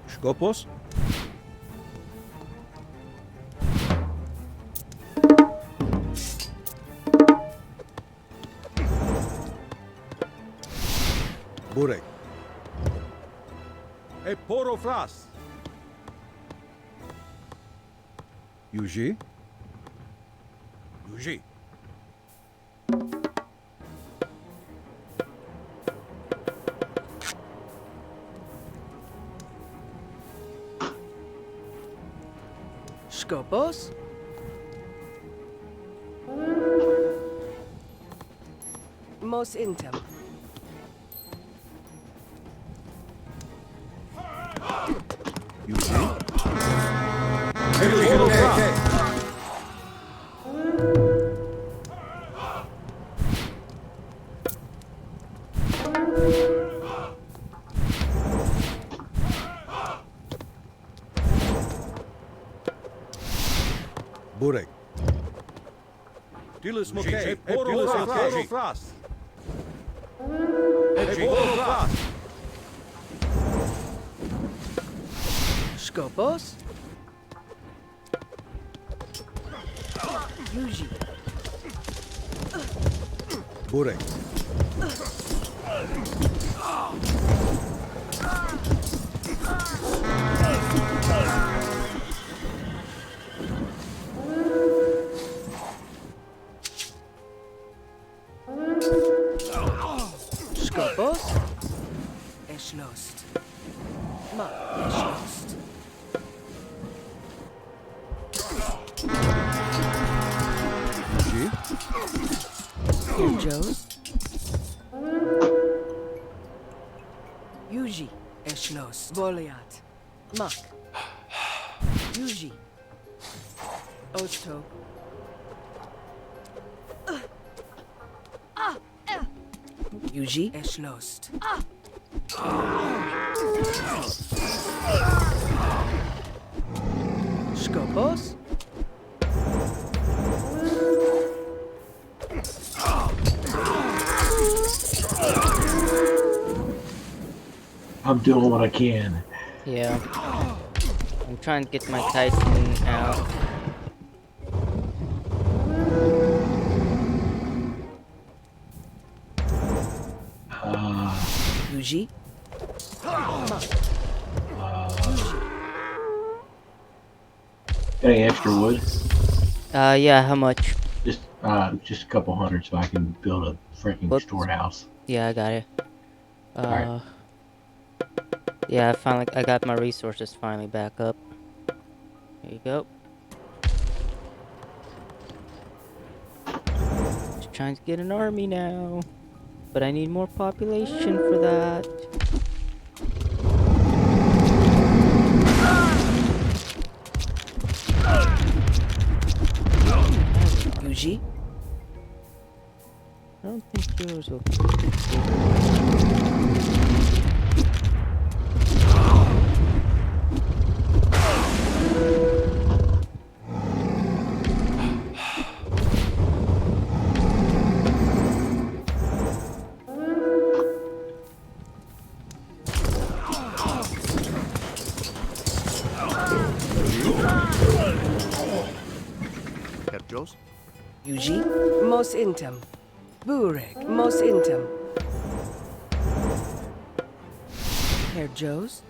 Skopos. Burek. Eporofras. Yuji. Yuji. Skopos. Mos intem. Yuji. Eporofras. Burek. Tilis Mokay. Eporofras. Eporofras. Skopos. Yuji. Burek. Skopos. Eschlost. Ma. Eschlost. Yuji. Herjos. Yuji. Eschlost. Voliat. Mak. Yuji. Osto. Yuji. Eschlost. Skopos. I'm doing what I can. Yeah. I'm trying to get my Titan out. Yuji. Any extra wood? Yeah, how much? Just a couple hundred so I can build a freaking Whoops. storehouse. Yeah, I got it. Alright. Yeah, I got my resources finally back up. There you go. Just trying to get an army now. But I need more population for that. Yuji. I don't think yours will. Petros. Yuji, mos intim. Burek, mos intim. Herr Joes?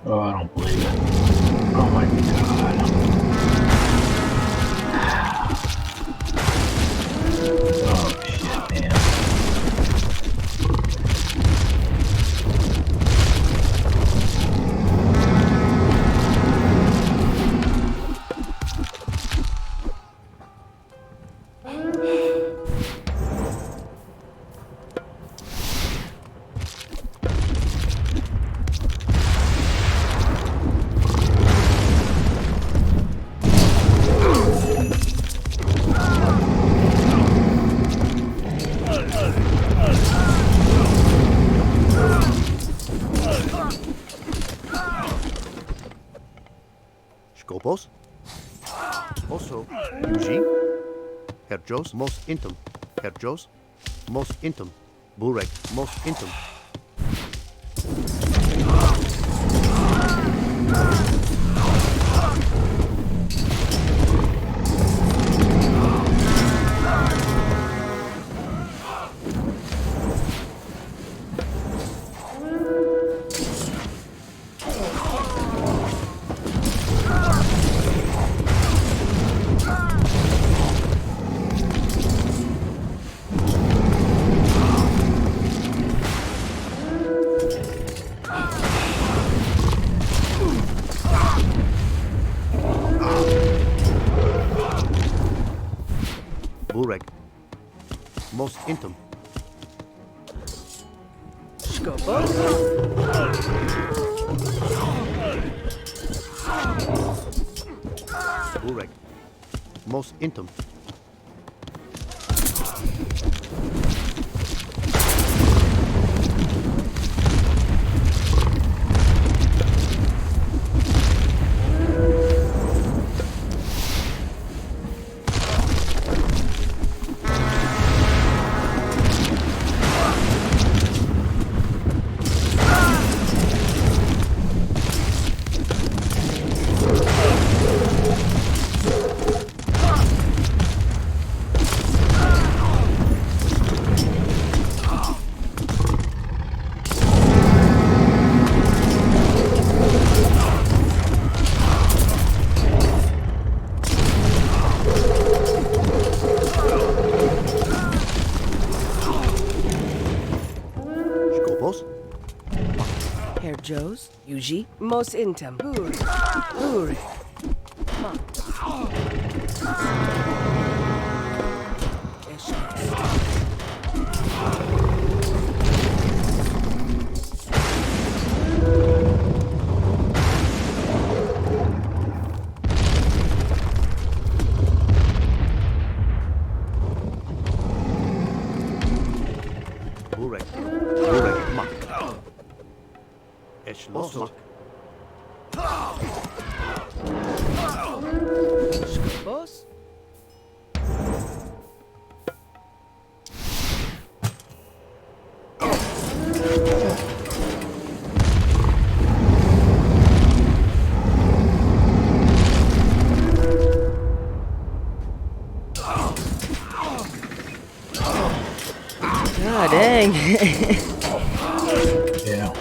Oh, I don't believe it. Oh my god. Oh shit, man. Skopos. Also, Yuji. Herr Jos, mos intum. Herr Jos, mos intum. Burek, mos intum. Burek, mos intum. Skopos? Burek, mos intum. Skopos. Herr Joes? Yuji, mos intim. Burek. Burek. Burek. Burek, mak. Eschlos, mak. Skopos? God dang. Yeah.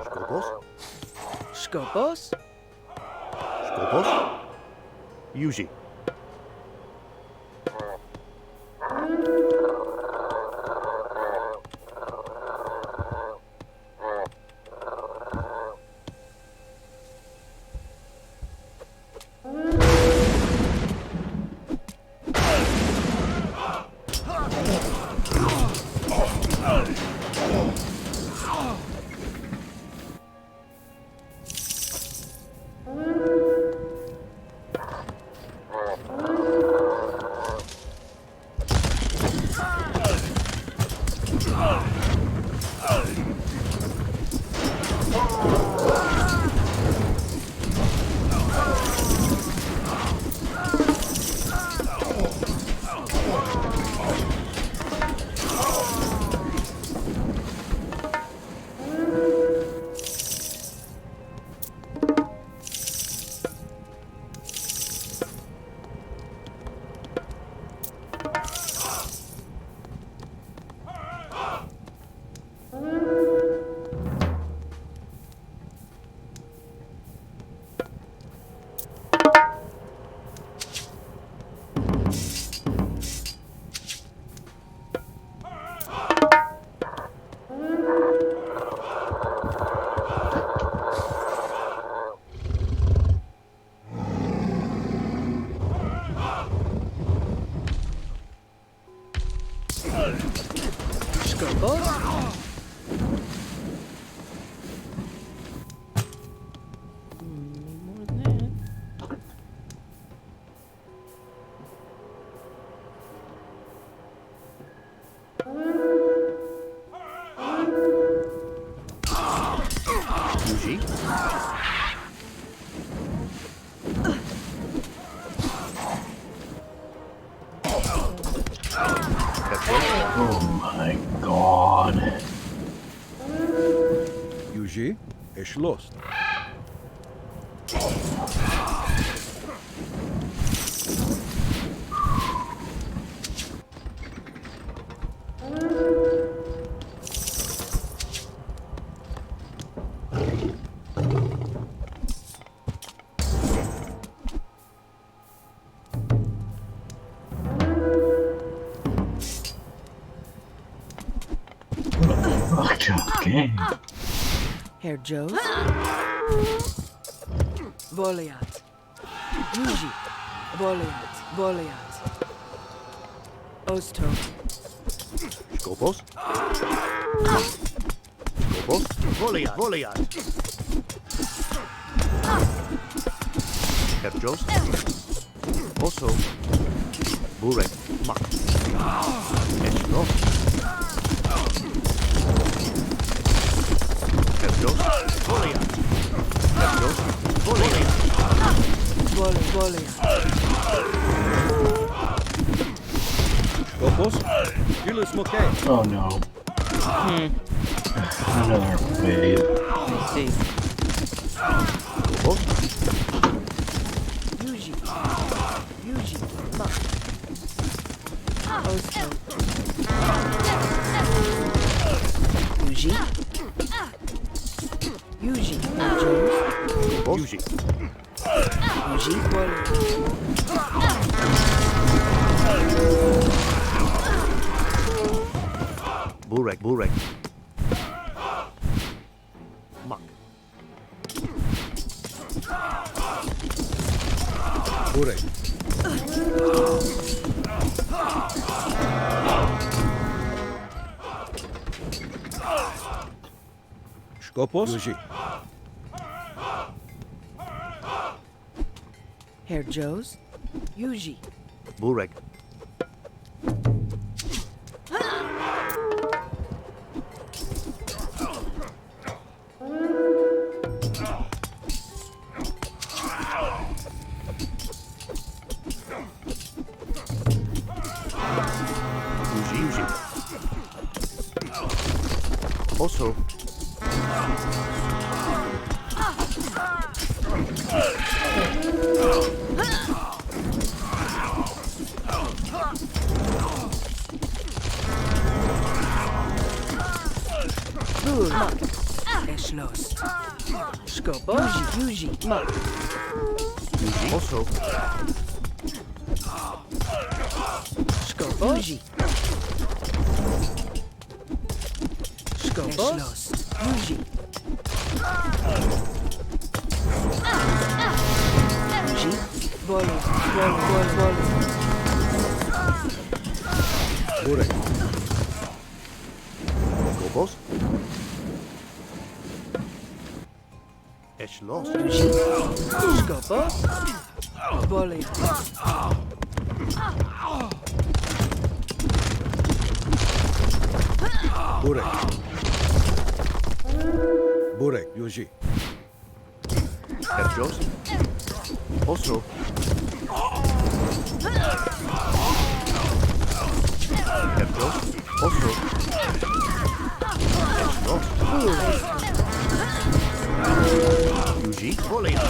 Skopos. Skopos? Skopos. Yuji. Yuji. Oh my god. Yuji, erschlossen. Fucked up game. Herr Joes. Voliat. Yuji. Voliat. Voliat. Osto. Skopos. Skopos. Voliat. Voliat. Herr Jost. Also. Burek. Mak. Eschloss. Herr Jost. Voliat. Herr Jost. Voliat. Voliat. Skopos, Julius Mokai. Oh no. Another wave. Let's see. Skopos. Yuji. Yuji. Mak. Osto. Yuji. Yuji. Herr Joes. Skopos. Yuji. Yuji. Voliat. Burek. Burek. Mak. Burek. Skopos, Yuji. Herr Joes. Yuji. Burek. Yuji. Yuji. Also. Bur. Mak. Erschlossen. Skopos. Yuji. Mak. Yuji. Also. Skopos. Yuji. Skopos. Erschlossen. Yuji. Yuji. Voliat. Voliat. Burek. Skopos. Eschloss. Yuji. Skopos. Voliat. Burek. Burek, Yuji. Herr Jost. Also. Herr Jost. Also. Eschloss. Yuji. Voliat.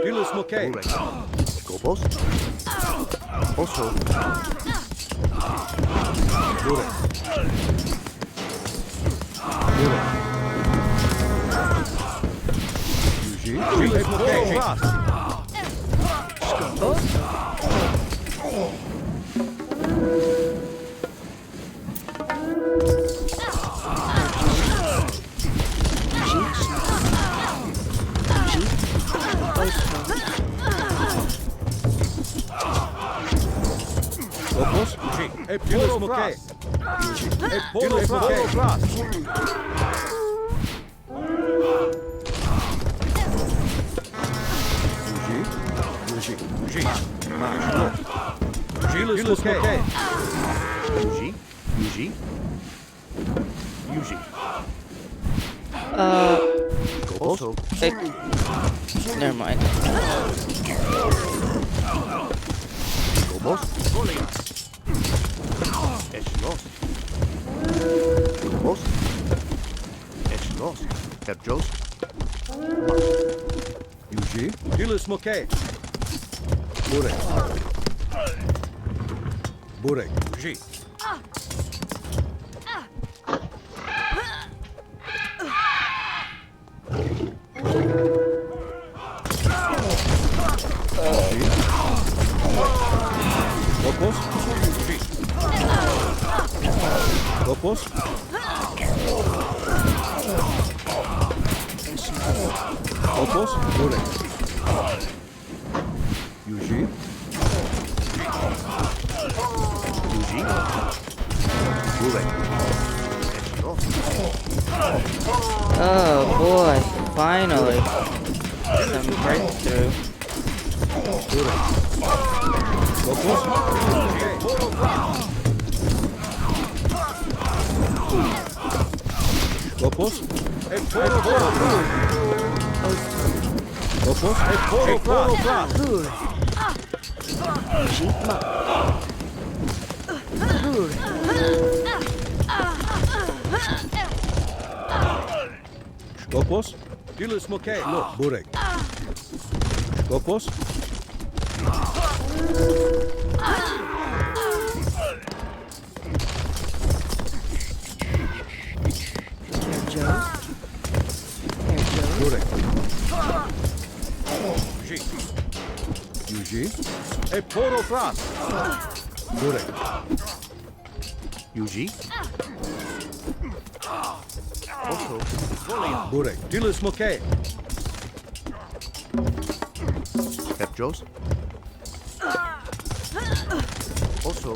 Julius Mokai. Burek. Skopos. Also. Burek. Burek. Yuji. Julius Mokai. Skopos. Skopos, Yuji. Julius Mokai. Julius Mokai. Yuji. Julius Mokai. Yuji. Yuji. Yuji. Yuji. Also, It, never mind. Gomos. Eschlos. Gomos. Eschlos. Herr Jos. Yuji. Dilis Moke. Burek. Burek. Yuji. Kopos. Yuji. Kopos. Kopos. Burek. Yuji. Yuji. Burek. Eschlos. Oh boy, finally. Some breakthrough. Kopos. Kopos. Kopos. Burek. Jitma. Burek. Kopos. Dilis Moke. No, Burek. Kopos. Herr Joes. Herr Joes. Burek. Yuji. E poro fras. Burek. Yuji. Also, Burek. Dilis Moke. Herr Jos. Also,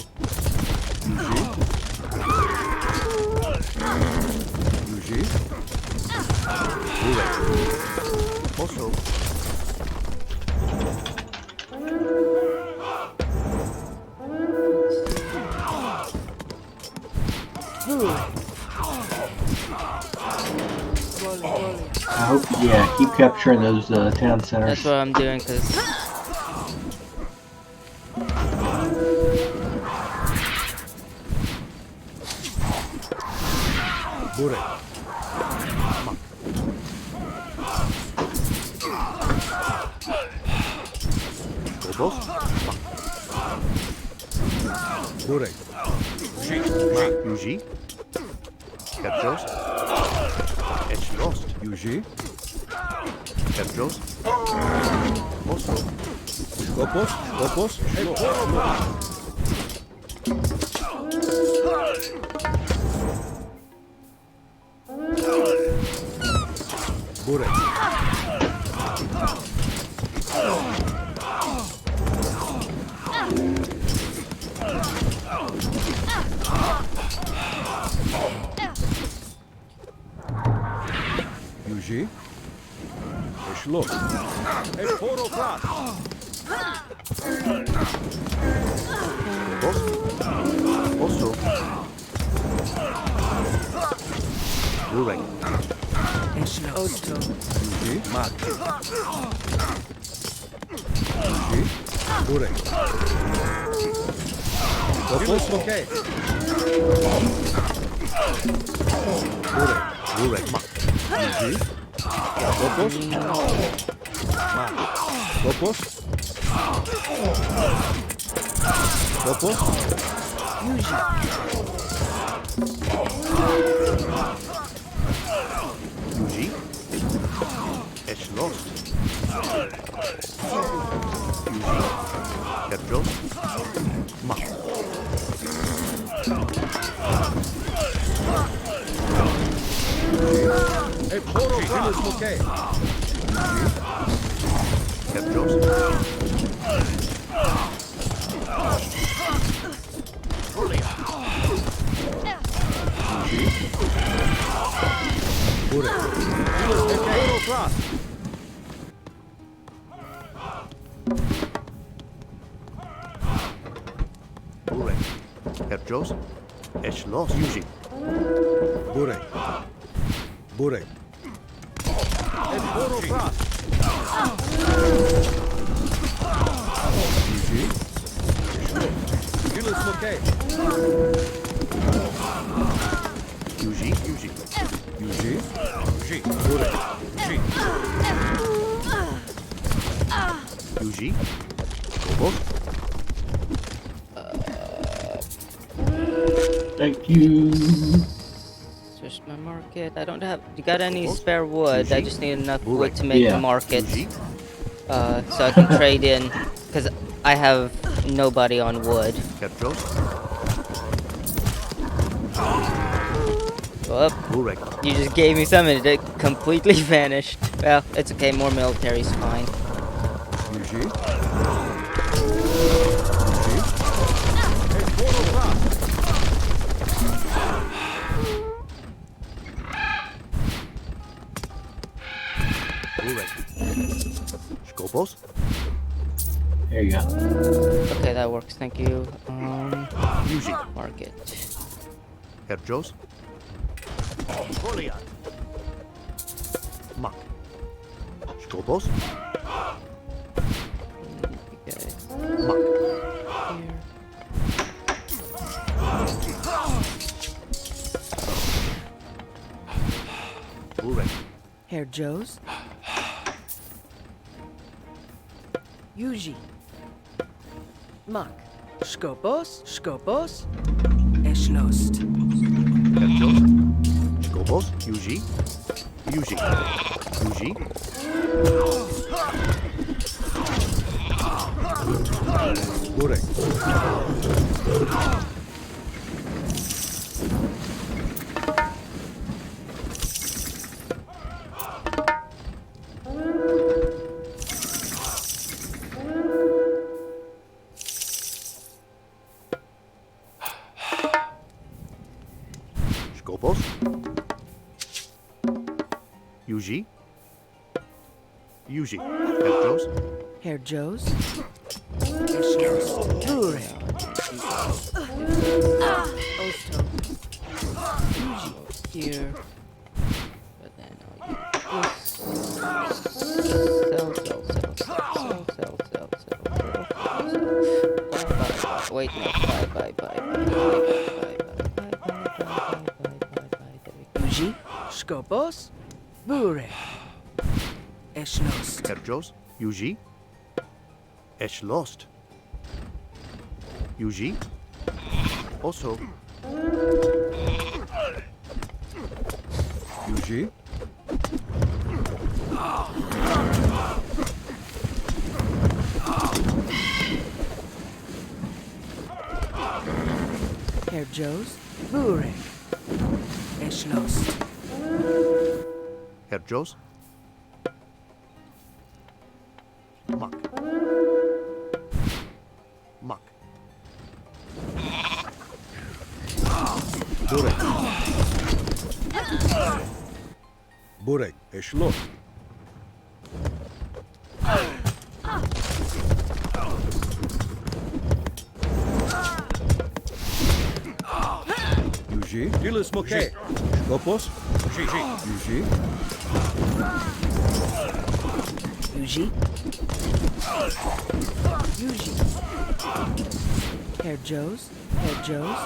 Yuji. Burek. Also, Burek. Volley. I hope, yeah, keep capturing those town centers. That's what I'm doing, cause Burek. Gomos. Burek. Yuji. Herr Jos. Eschlos. Yuji. Herr Jos. Also, Kopos. Kopos. E poro fras. Burek. Yuji. Eschlos. E poro fras. Gomos. Also, Burek. Otto. Yuji. Mat. Yuji. Burek. Kopos. Moke. Burek. Burek. Yuji. Kopos. Mat. Kopos. Kopos. Yuji. Eschlos. Yuji. Herr Jos. E poro fras. Moke. Herr Jos. Burek. E poro fras. Burek. Herr Jos. Eş lost. Yuji. Burek. Burek. E poro prat. Yuji. Gilles Mokay. Yuji. Yuji. Yuji. Yuji. Burek. Yuji. Yuji. Skobos. Thank you. Switch my market. I don't have. You got any Cool. spare wood? I Sushi. just need enough Burek. wood to make Yeah. the market, Yuji. so I can trade in. Cause I have nobody on wood. Petros. Go up. Burek. You just gave me some and it completely vanished. Well, it's okay. More military's fine. Yuji. Yuji. E poro prat. Burek. Skobos. There you go. Okay, that works. Thank you. Yuji. Market. Petros. Goliath. Mak. Skobos. You guys Mak. here. Burek. Herr Joe's. Yuji. Mak. Skopos. Skopos. Eschlost. Petros. Skobos. Yuji. Yuji. Yuji. Burek. Skobos. Yuji. Yuji. Petros. Herr Joe's. Eschlost. Burek. Osto. Here. But then I'll use this. Sell. Wait, no. Buy. Yuji. Skopos. Burek. Eschlost. Petros. Yuji. Esh lost. Yuji. Also. Yuji. Herr Joe's. Burek. Eschlost. Petros. Mak. Mak. Burek. Burek. Eschlost. Yuji. Gilles Mokay. Skopos. Yuji. Yuji. Yuji. Herr Joe's. Herr Joe's.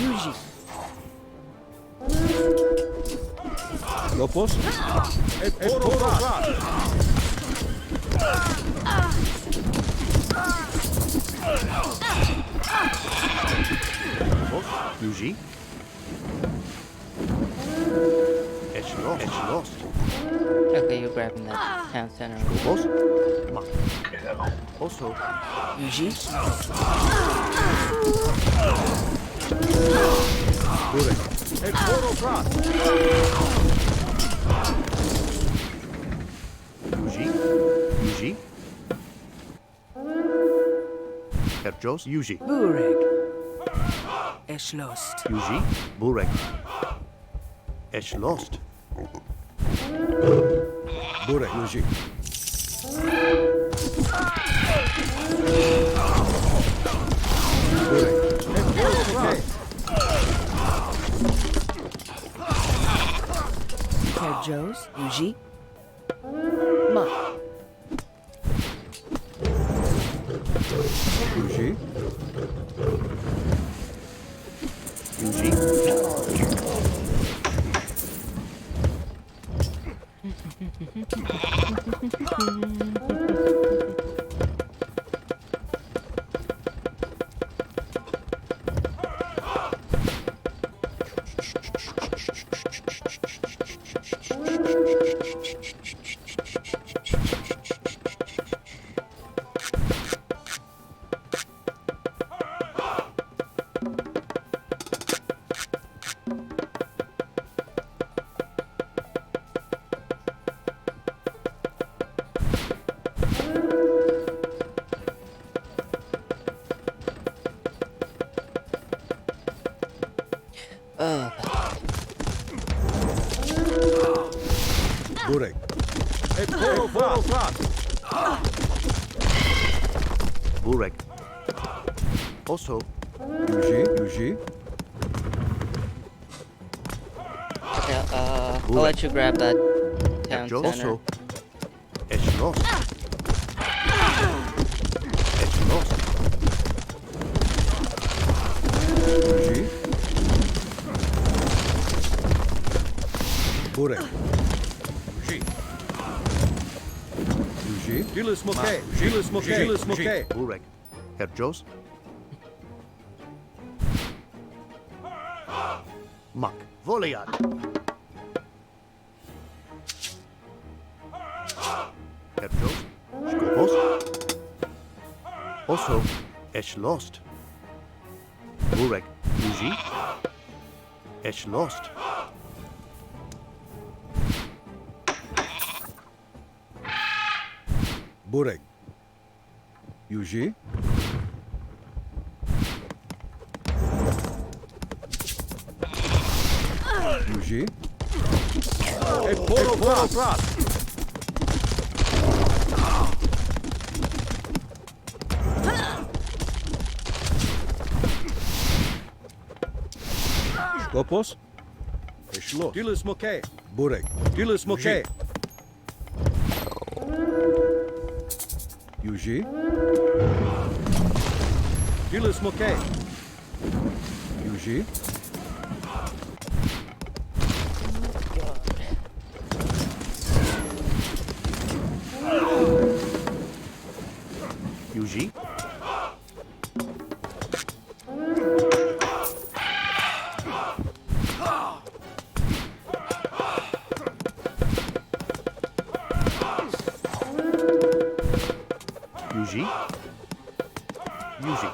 Yuji. Skopos. E poro prat. Yuji. Esh lost. Esh lost. Okay, you're grabbing that town center. Skobos. Mak. Also. Yuji. Burek. E poro prat. Yuji. Yuji. Petros. Yuji. Burek. Eschlost. Yuji. Burek. Esh lost. Burek. Yuji. Burek. E poro prat. Herr Jos, Yuji. Ma. Yuji. Yuji. Burek. Hey, Poro Fras. Burek. Also, Yuji. Okay, I'll let you grab that town Joe. center. Also, Eshlos. Eshlos. Yuji. Burek. Yuji. Gilis Moke. Gilis Moke. Burek. Herr Jos. Mak. Voliat. Herr Jos. Skopos. Also, Eshlost. Burek. Yuji. Eshlost. Burek. Yuji. Yuji. Hey, Poro Fras. Skopos. Eshlos. Gilis Moke. Burek. Gilis Moke. Yuji. Gilis Moke. Yuji. Yuji. Yuji. Yuji.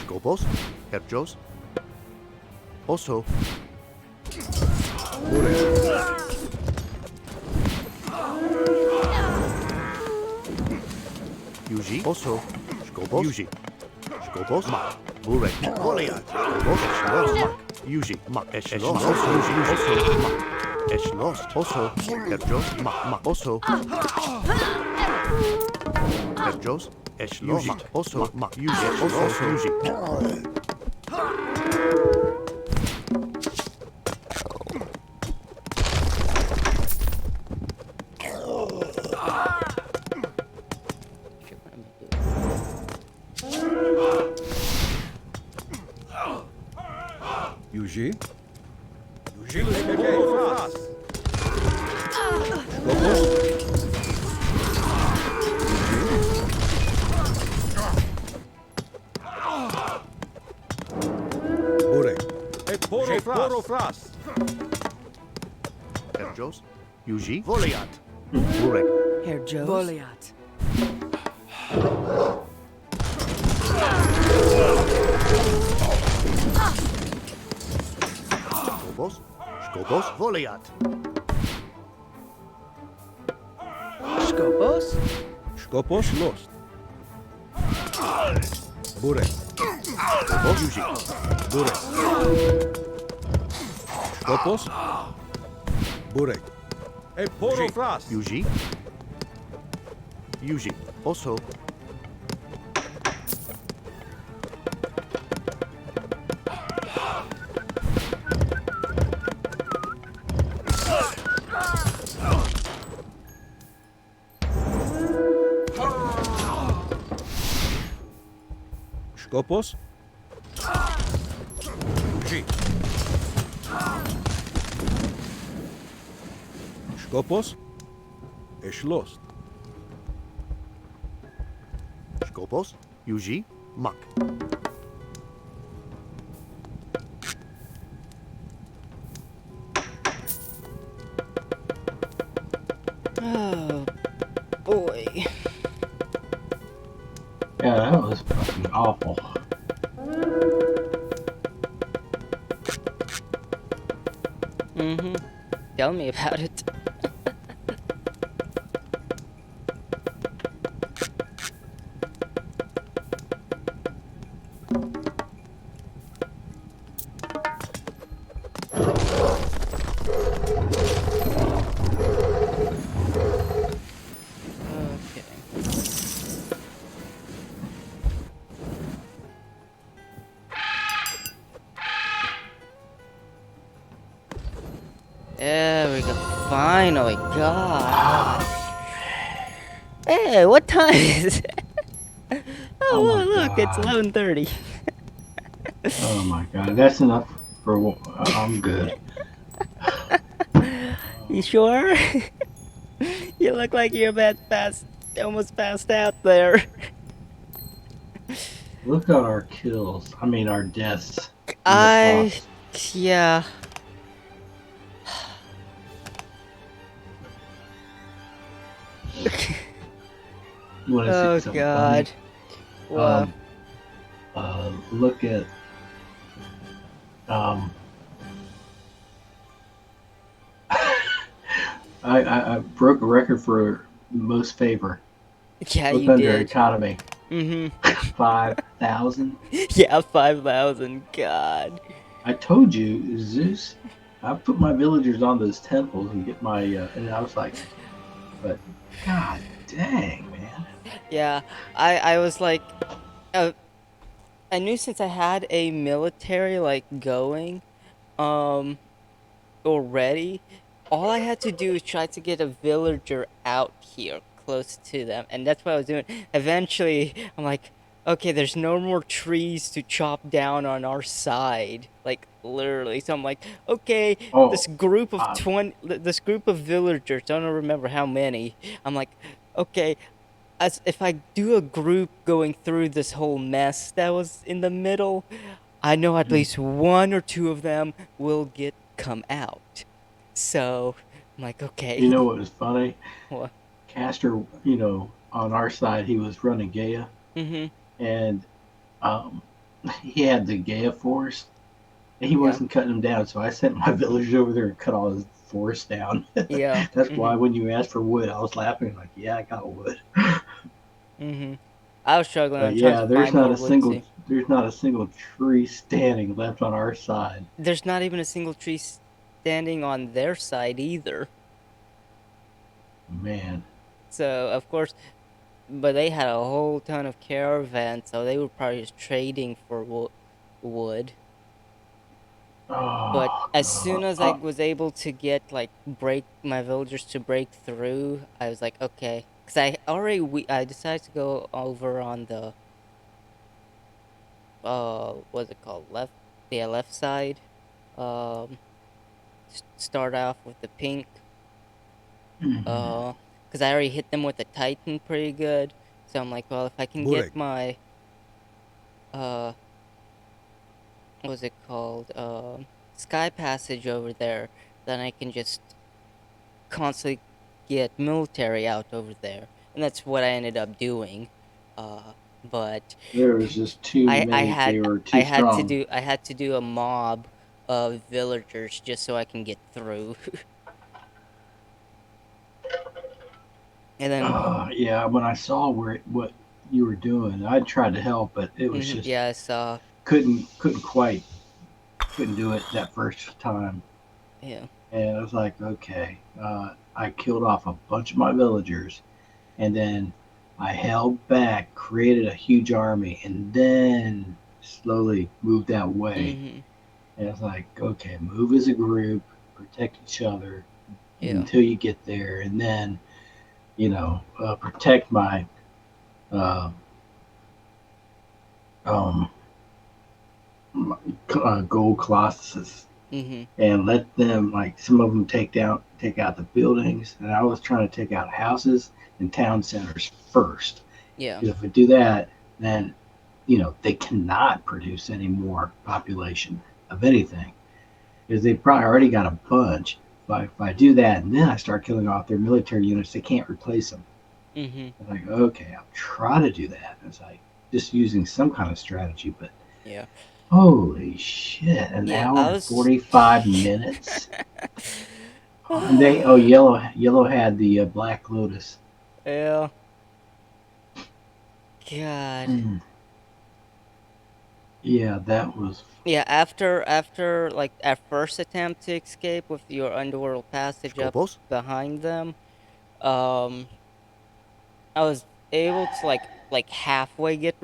Skopos. Herr Jos. Also, Burek. Yuji. Also, Skopos. Yuji. Skopos. Mak. Burek. Voliat. Skopos. Eshlos. Mak. Yuji. Mak. Eshlos. Also, Yuji. Also, Mak. Eshlos. Also, Herr Jos. Mak. Also. Herr Jos. Eshlos. Mak. Also, Mak. Yuji. Also, Yuji. Yuji. Gilis Moke. Skopos. Burek. Hey, Poro Fras. Herr Jos. Yuji. Voliat. Burek. Herr Jos. Voliat. Skopos. Skopos. Voliat. Skopos. Skopos. Lost. Burek. Skopos. Yuji. Burek. Skopos. Burek. Hey, Poro Fras. Yuji. Yuji. Also, Skopos. Yuji. Skopos. Eschlost. Skopos. Yuji. Mak. Oh boy. Yeah, that was fucking awful. Mm-hmm. Tell me about it. Okay. There we go. Finally, God. Hey, what time is it? Oh my Oh, look, it's God. 11:30. Oh my God. That's enough for. I'm good. You sure? You look like you're about almost passed out there. Look at our kills. I mean, our deaths in this I, boss. yeah. You want to see Oh something funny? God. What? Um, look at um. I broke a record for most favor. Yeah, Look you under did. economy. Mm-hmm. 5,000. Yeah, 5,000. God. I told you, Zeus. I put my villagers on those temples and get my. And I was like, but God dang, man. Yeah, I was like, uh, I knew since I had a military like going, um, already, all I had to do is try to get a villager out here close to them, and that's what I was doing. Eventually, I'm like, okay, there's no more trees to chop down on our side, like literally. So I'm like, okay, Oh, uh, this group of villagers, I don't remember how many. I'm like, okay, as if I do a group going through this whole mess that was in the middle, I know at least one or two of them will get come out. So I'm like, you okay. know what was funny? Well, Castor, on our side, he was running Gaia, mm-hmm. and um, he had the Gaia forest, and he Yeah. wasn't cutting them down. So I sent my villagers over there and cut all his forest down. Yeah. That's Mm-hmm. why when you asked for wood, I was laughing like, yeah, I got wood. Mm-hmm. I was struggling But on trying to yeah, find more wood too. there's not a single tree standing left on our side. There's not even a single tree standing on their side either. Man, So of course, but they had a whole ton of caravans, so they were probably just trading for wood. But oh as soon god, as I was able to get like break my villagers to break through, I was like, okay, because I decided to go over on the what's it called, left side, um start off with the pink, because I already hit them with the Titan pretty good. So I'm like, well, if I can get Burek. my uh what's it called, sky passage over there, then I can just constantly get military out over there, and that's what I ended up doing. But there was just too I many. had They were too strong. I had to do a mob of villagers just so I can get through. And then Yeah, when I saw what you were doing, I tried to help, but it was just yeah, I saw. couldn't quite couldn't do it that first time. Yeah. And I was like, okay, I killed off a bunch of my villagers, and then I held back, created a huge army, and then slowly moved that way. Mhm. And it's like, okay, move as a group, protect each other Yeah. until you get there, and then protect my uh, um, gold colossuses Mhm. and let them, like, some of them take out the buildings, and I was trying to take out houses and town centers first. Yeah. Because if we do that, then they cannot produce any more population of anything because they probably already got a bunch. But if I do that and then I start killing off their military units, they can't replace them. Mhm. I'm like, okay, I'll try to do that. It's like just using some kind of strategy, but Yeah. holy shit, an Yeah. hour I and was. 45 minutes. And they yellow had the Black Lotus. Yeah. God. Mm, yeah, that was Yeah. After like our first attempt to escape with your underworld passage up Skopos? behind them, um, I was able to like halfway get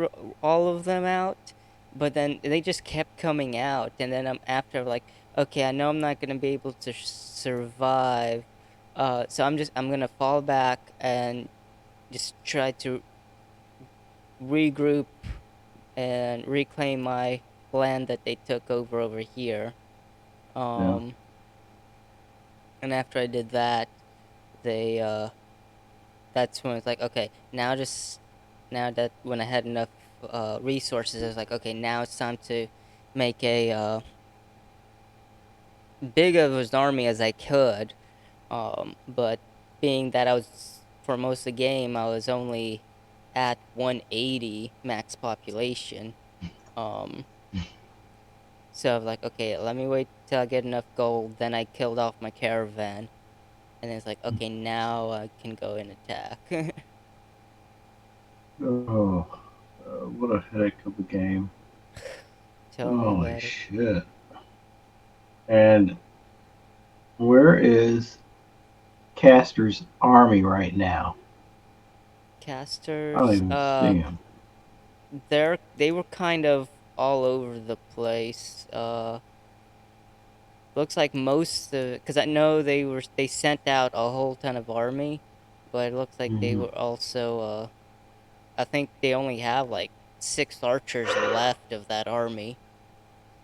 all of them out, but then they just kept coming out, and then I'm after like, okay, I know I'm not gonna be able to survive, so I'm gonna fall back and just try to regroup and reclaim my land that they took over here. yeah. Um, and after I did that, they that's when it's like, okay, now that when I had enough resources, I was like, okay, now it's time to make a big of an army as I could. But being that I was for most of the game, I was only at 180 max population. Um, so I was like, okay, let me wait till I get enough gold. Then I killed off my caravan, and then it's like, okay, now I can go and attack. Oh, what a headache of a game. Tell me Holy about it. shit. And where is Castor's army right now? I don't Casters, even see him. they were kind of all over the place. Looks like most of, because I know they sent out a whole ton of army, but it looks like they Hmm. were also I think they only have like 6 archers left of that army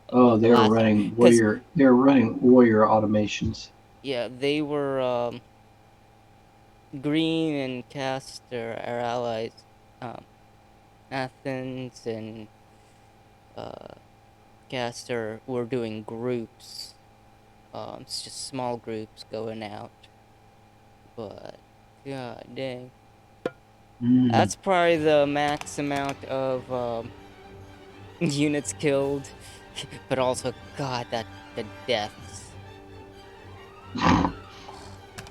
Oh, of the last time. Cause They're running warrior automations. yeah, they were Green and Castor are allies. Um, Athens and uh Castor were doing groups. It's just small groups going out. But god dang. Mm. That's probably the max amount of units killed. But also god that the deaths.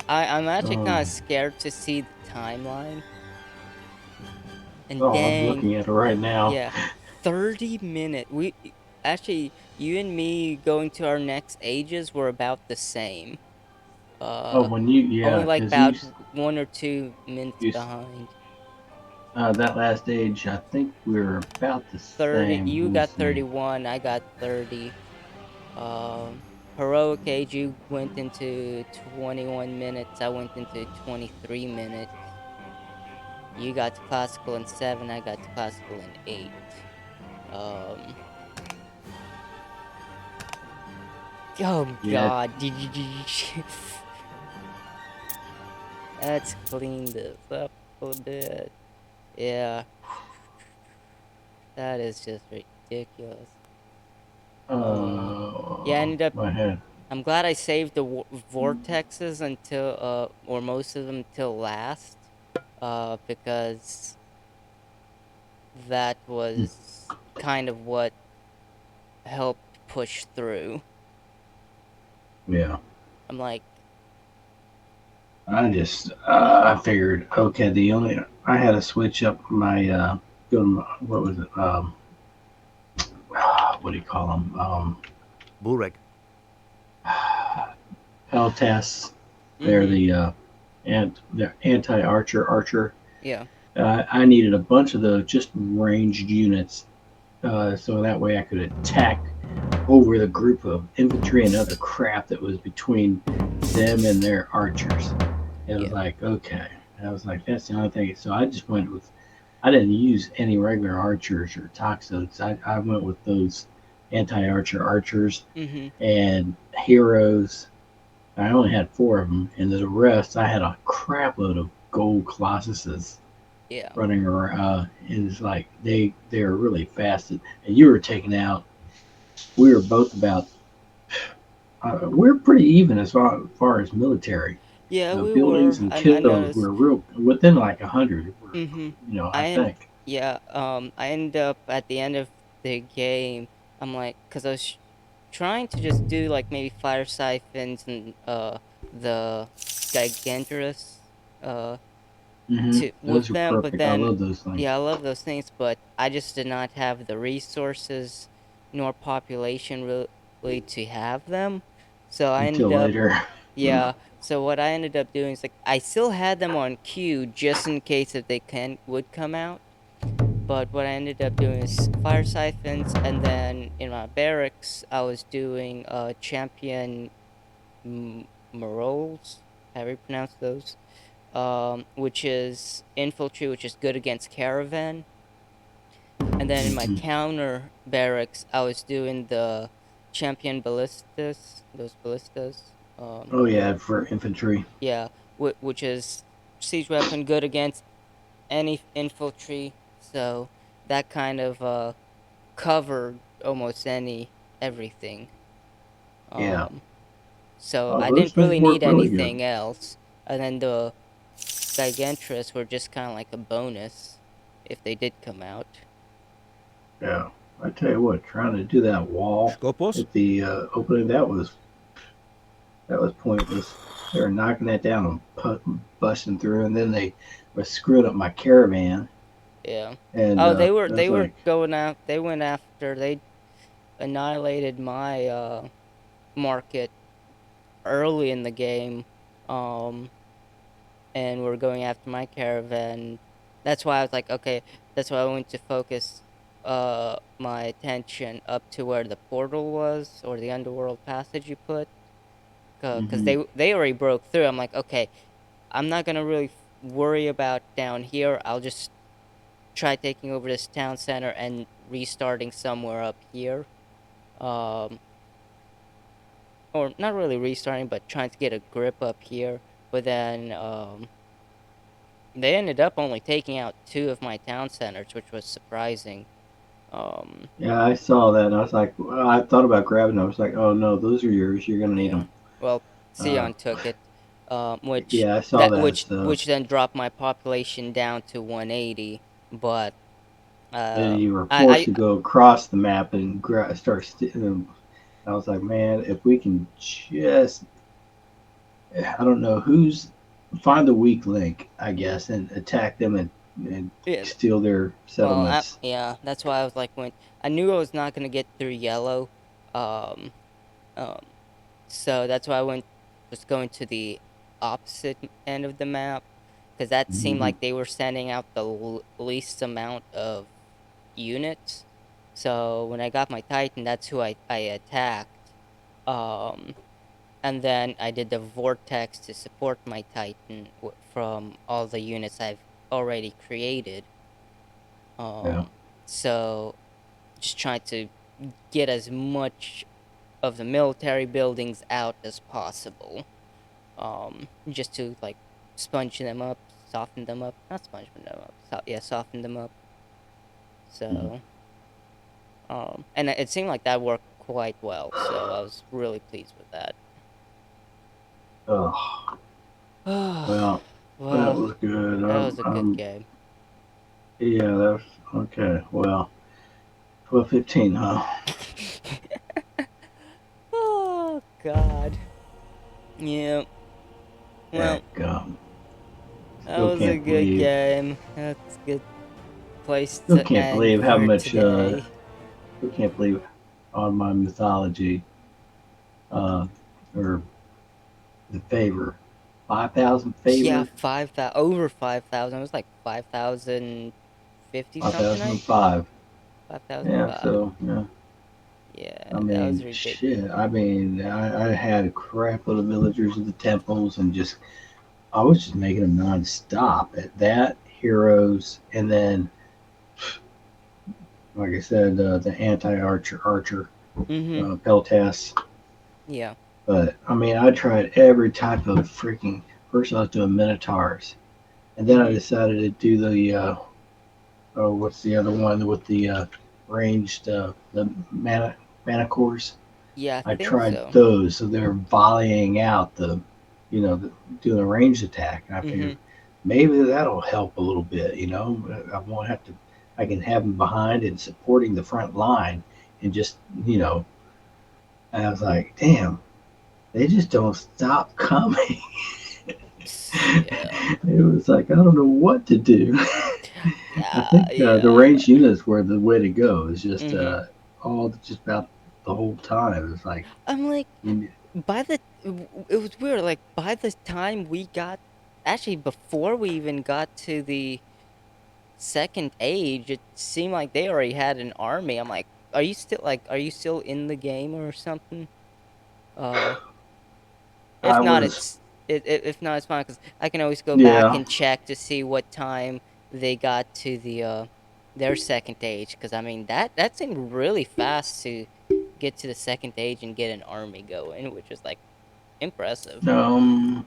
I'm actually Oh, kinda scared to see the timeline. And oh, I'm dang, looking at it right now. yeah. 30 minute we actually you and me going to our next ages were about the same. Oh, Uh when you Only yeah, like because about 1 or 2 minutes you behind. that last age, I think we were about the 30, same. you Let me got see. 31, I got 30. Heroic age, you went into 21 minutes, I went into 23 minutes. You got to classical in 7, I got to classical in 8. Um, oh Yeah. god, let's clean this up a bit. Yeah, that is just ridiculous. Yeah, I ended up. My head. I'm glad I saved the vortexes until, or most of them till last, because that Hmm. was kind of what helped push through. Yeah. I'm like, I figured okay. The only I had to switch up my go to my, what was it what do you call them Burek. Peltas. They're mm-hmm, they're anti archer. yeah, I needed a bunch of the just ranged units, so that way I could attack over the group of infantry and other crap that was between them and their archers. It was yeah, like okay. And I was like, that's the only thing. So I just went with I didn't use any regular archers or toxotes. I went with those anti-archer archers Mhm. and heroes. I only had four of them, and the rest I had a crap load of gold colossuses Yeah. running around. It's like they are really fast, and you were taking out. We were both about. We're pretty even as far as military Yeah, we buildings were. and I kills. We're noticed. real within like 100. Mhm. I think. I ended up at the end of the game. I'm like, cause I was trying to just do like maybe fire siphons and the gigantorous uh to with Those are them, but perfect. I then love those things. yeah, I love those things, but I just did not have the resources nor population really to have them. So I ended Until up later. yeah. So what I ended up doing is like I still had them on queue just in case if they can would come out. But what I ended up doing is fire siphons, and then in my barracks I was doing champion Marols, however you pronounce those, which is infantry, which is good against caravan. And then in my Mhm. counter barracks I was doing the champion ballistas, those ballistas. Oh yeah, for infantry. Yeah, which is siege weapon good against any infantry. So that kind of covered almost everything. Yeah. Um, so Oh, I those didn't things really work need really good. anything else. And then the Gigantress were just kind of like a bonus if they did come out. Yeah. I tell you what, trying to do that wall Skopos? at the opening that was pointless. They were knocking that down and busting through, and then they were screwing up my caravan. Yeah. And Oh, I they was were like, going out. They went after. They annihilated my market early in the game. Um, and were going after my caravan. That's why I was like, okay, that's why I went to focus my attention up to where the portal was or the underworld passage you put, because mm-hmm, they already broke through. I'm like, okay, I'm not gonna really worry about down here. I'll just try taking over this town center and restarting somewhere up here. Um, or not really restarting, but trying to get a grip up here. But then they ended up only taking out two of my town centers, which was surprising. Um, yeah, I saw that, and I was like, well, I thought about grabbing them. I was like, oh no, those are yours. You're gonna need yeah. them. Well, Uh, Sion took it, which yeah, I saw that. which then dropped my population down to 180. But And you were forced I to go across the map and start. I was like, man, if we can just, I don't know who's find the weak link, I guess, and attack them and yeah. steal their Well, settlements. yeah. That's why I was like, when I knew I was not gonna get through yellow. Um, um. So that's why I was going to the opposite end of the map because that seemed Hmm. like they were sending out the least amount of units. So when I got my Titan, that's who I attacked. Um, and then I did the vortex to support my Titan from all the units I've already created. Yeah. Um, so just trying to get as much of the military buildings out as possible. Just to like sponge them up, soften them up, not sponge them up, yeah, soften them up. Mhm. So, and it seemed like that worked quite well. So I was really pleased with that. Oh, well, that Well, was good. that was a good game. Yeah, that was okay. Well, 12:15, huh? Oh God. Yeah. Well, Heck, that still was a can't good believe, game. That's a good place still to can't end believe how for much, today. still can't believe on my mythology, uh, or the favor, 5,000 Yeah, favor, 5,000, over 5,000. It was like 5,050 something, I think. 5,005. Yeah, 5,005. so yeah. I Yeah, that was mean, ridiculous. shit. I mean, I had a crap load of villagers at the temples and just I was just making them nonstop at that heroes, and then like I said, the anti-archer Mm-hmm. peltas. Yeah. But I mean, I tried every type of freaking. First, I was doing minotaurs, and then I Mm-hmm. decided to do the oh, what's the other one with the ranged the manticores. Yeah, I I think tried so. those, so they're volleying out the, doing a ranged attack. And I Mm-hmm. figured maybe that'll help a little bit. I won't have to. I can have them behind and supporting the front line, and just I was like, damn, they just don't stop coming. Yeah. It was like I don't know what to do. I Yeah. think the Yeah. range units were the way to go. It's just Mm-hmm. all just about the whole time. It's like I'm like, you, it was weird. Like by the time we got, actually before we even got to the second age, it seemed like they already had an army. I'm like, are you still in the game or something? Uh, if I not, was if not, it's fine because I can always go back yeah. and check to see what time they got to their second age. Because I mean that seemed really fast to get to the second age and get an army going, which is like impressive. Um,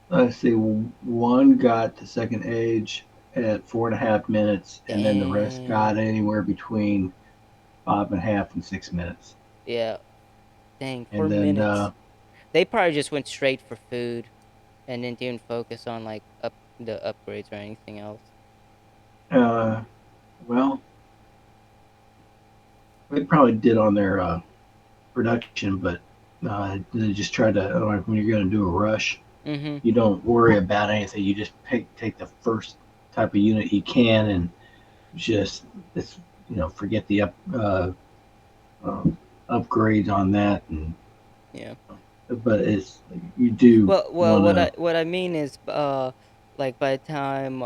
let's see. One got to second age at 4.5 minutes, and then the rest Dang. got anywhere between 5.5 and 6 minutes. Yeah. Dang. And then, 4 minutes. They probably just went straight for food and didn't even focus on like the upgrades or anything else. uh, well, they probably did on their production, but they just tried to like when you're going to do a rush, Mm-hmm. you don't worry about anything. You just take the first type of unit you can, and just it's forget the um, upgrades on that, and Yeah. but it's you do Well, want to. what I mean is, like by the time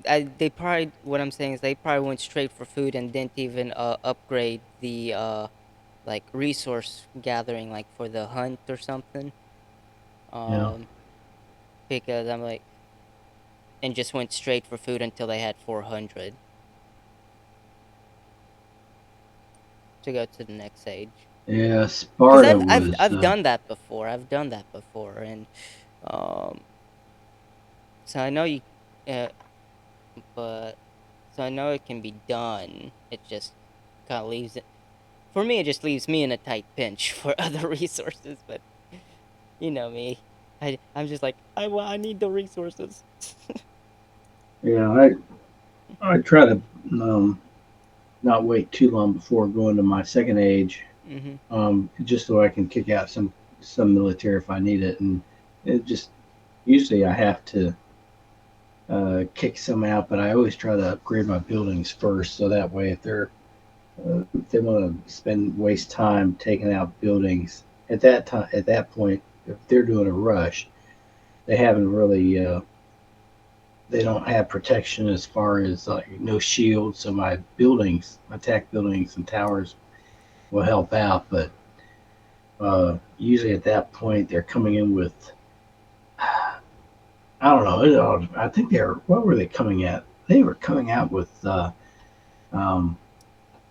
they probably what I'm saying is they probably went straight for food and didn't even upgrade the like resource gathering like for the hunt or something. you know Um, because I'm like, and just went straight for food until they had 400 to go to the next age. yeah, Because Sparta was I've done that before. I've done that before, and um, so I know you, uh, but so I know it can be done. It just kind of leaves it for me. It just leaves me in a tight pinch for other resources. But you know me, I'm just like I need the resources. yeah. I try to um, not wait too long before going to my second age, Mhm. just so I can kick out some military if I need it, and it just usually I have to kick some out, but I always try to upgrade my buildings first, so that way if they want to spend waste time taking out buildings at that point, if they're doing a rush, they haven't really they don't have protection as far as like no shield, so my buildings, attack buildings and towers will help out, but usually at that point they're coming in with I don't know. I think they're what were they coming at? They were coming out with um,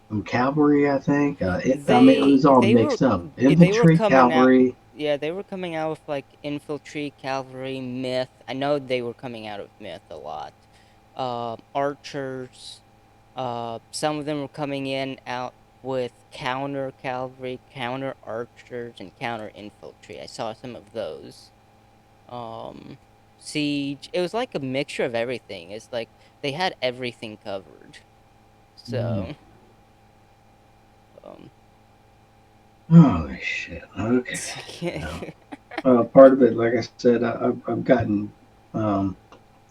some cavalry, I think. I mean, it was all mixed up. They were Infantry, coming out. cavalry. Yeah, they were coming out with like infantry, cavalry, myth. I know they were coming out of myth a lot. Archers. Some of them were coming in out with counter cavalry, counter archers, and counter infantry. I saw some of those. Um, siege. It was like a mixture of everything. It's like they had everything covered. Mm. So, um, Holy shit. Okay. Yeah. Part of it, like I said, I've gotten um,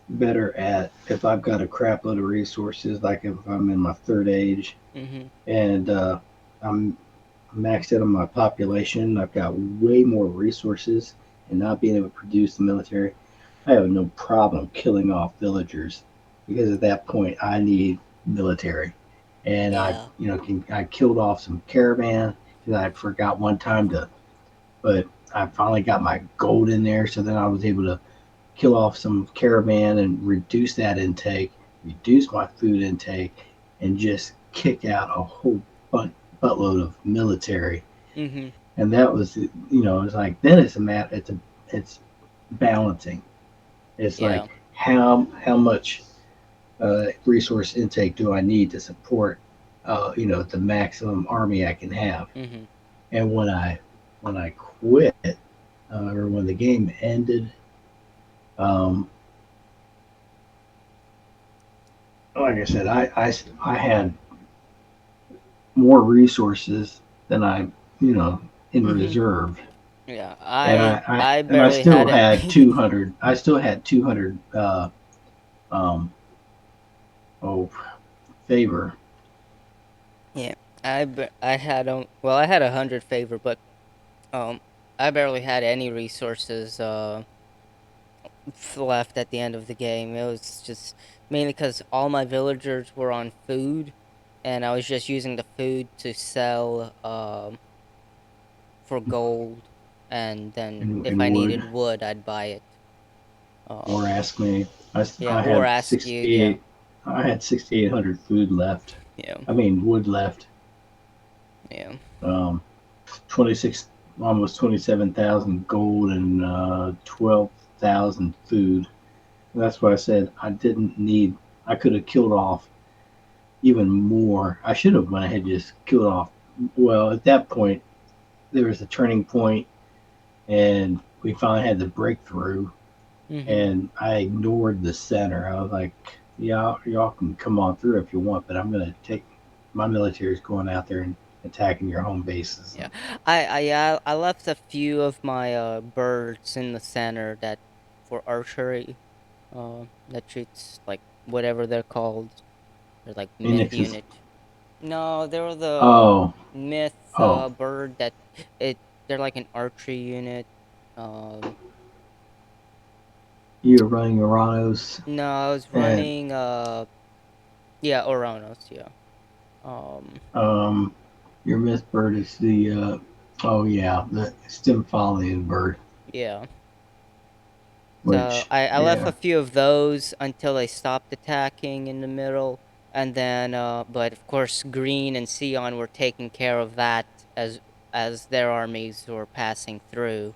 better at if I've got a crap load of resources, like if I'm in my third age mhm. and I'm maxed out on my population, I've got way more resources and not being able to produce the military. I have no problem killing off villagers because at that point I need military. And Yeah. I killed off some caravan because I forgot one time to, but I finally got my gold in there, so then I was able to kill off some caravan and reduce that intake. reduce my food intake and just kick out a whole buttload of military. Mhm. And that was, it's like then it's a matter, it's balancing. It's like Yeah. how much resource intake do I need to support, the maximum army I can have. Mhm. And when I quit, or when the game ended, um, like I said, I had more resources than I, in Mhm. reserve, Yeah. and I and I barely still had had any. 200. I still had 200. Um, oh, favor. Yeah. I had well, I had 100 favor, but um I barely had any resources left at the end of the game. It was just mainly because all my villagers were on food, and I was just using the food to sell for gold, and then if I In needed wood, wood, I'd buy it. or Um, ask me. yeah, I or had ask you. Yeah, 68. I had 6,800 food left. yeah, I mean wood left. yeah. Um, 26, almost 27,000 gold and 12,000 food. That's why I said I didn't need. I could have killed off even more. I should have went ahead and just killed off. Well, at that point, there was a turning point, and we finally had the breakthrough. Mhm. And I ignored the center. I was like, "Yeah, y'all can come on through if you want, but I'm gonna take my military's going out there and attacking your home bases." Yeah, I left a few of my birds in the center that for archery. That shoots like whatever they're called. They're like myth Phoenixes. unit. No, they were the Oh, myth oh, bird that it. They're like an archery unit. Um, you're running Uranos, no, I was and running. Yeah, Oranos. Yeah. Um, um, your myth bird is the oh yeah, the Stymphalian bird, yeah. So which I left a yeah. few of those until they stopped attacking in the middle, and then but of course Green and Sion were taking care of that as their armies were passing through.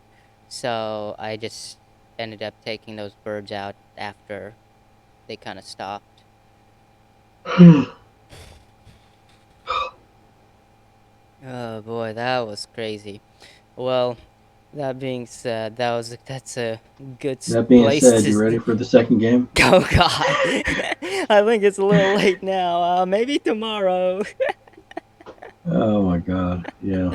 So I just ended up taking those birds out after they kind of stopped. Oh boy, that was crazy. Well, that being said, that's a good That being place said, to you ready for the second game? Oh God, I think it's a little late now. Maybe tomorrow. Oh my god, yeah.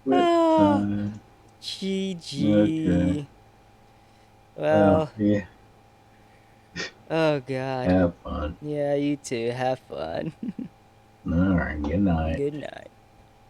Quit Ah, time. Okay. GG. Well, Well, yeah. oh God. Have fun. Yeah, you too. Have fun. All right. Good night. Good night.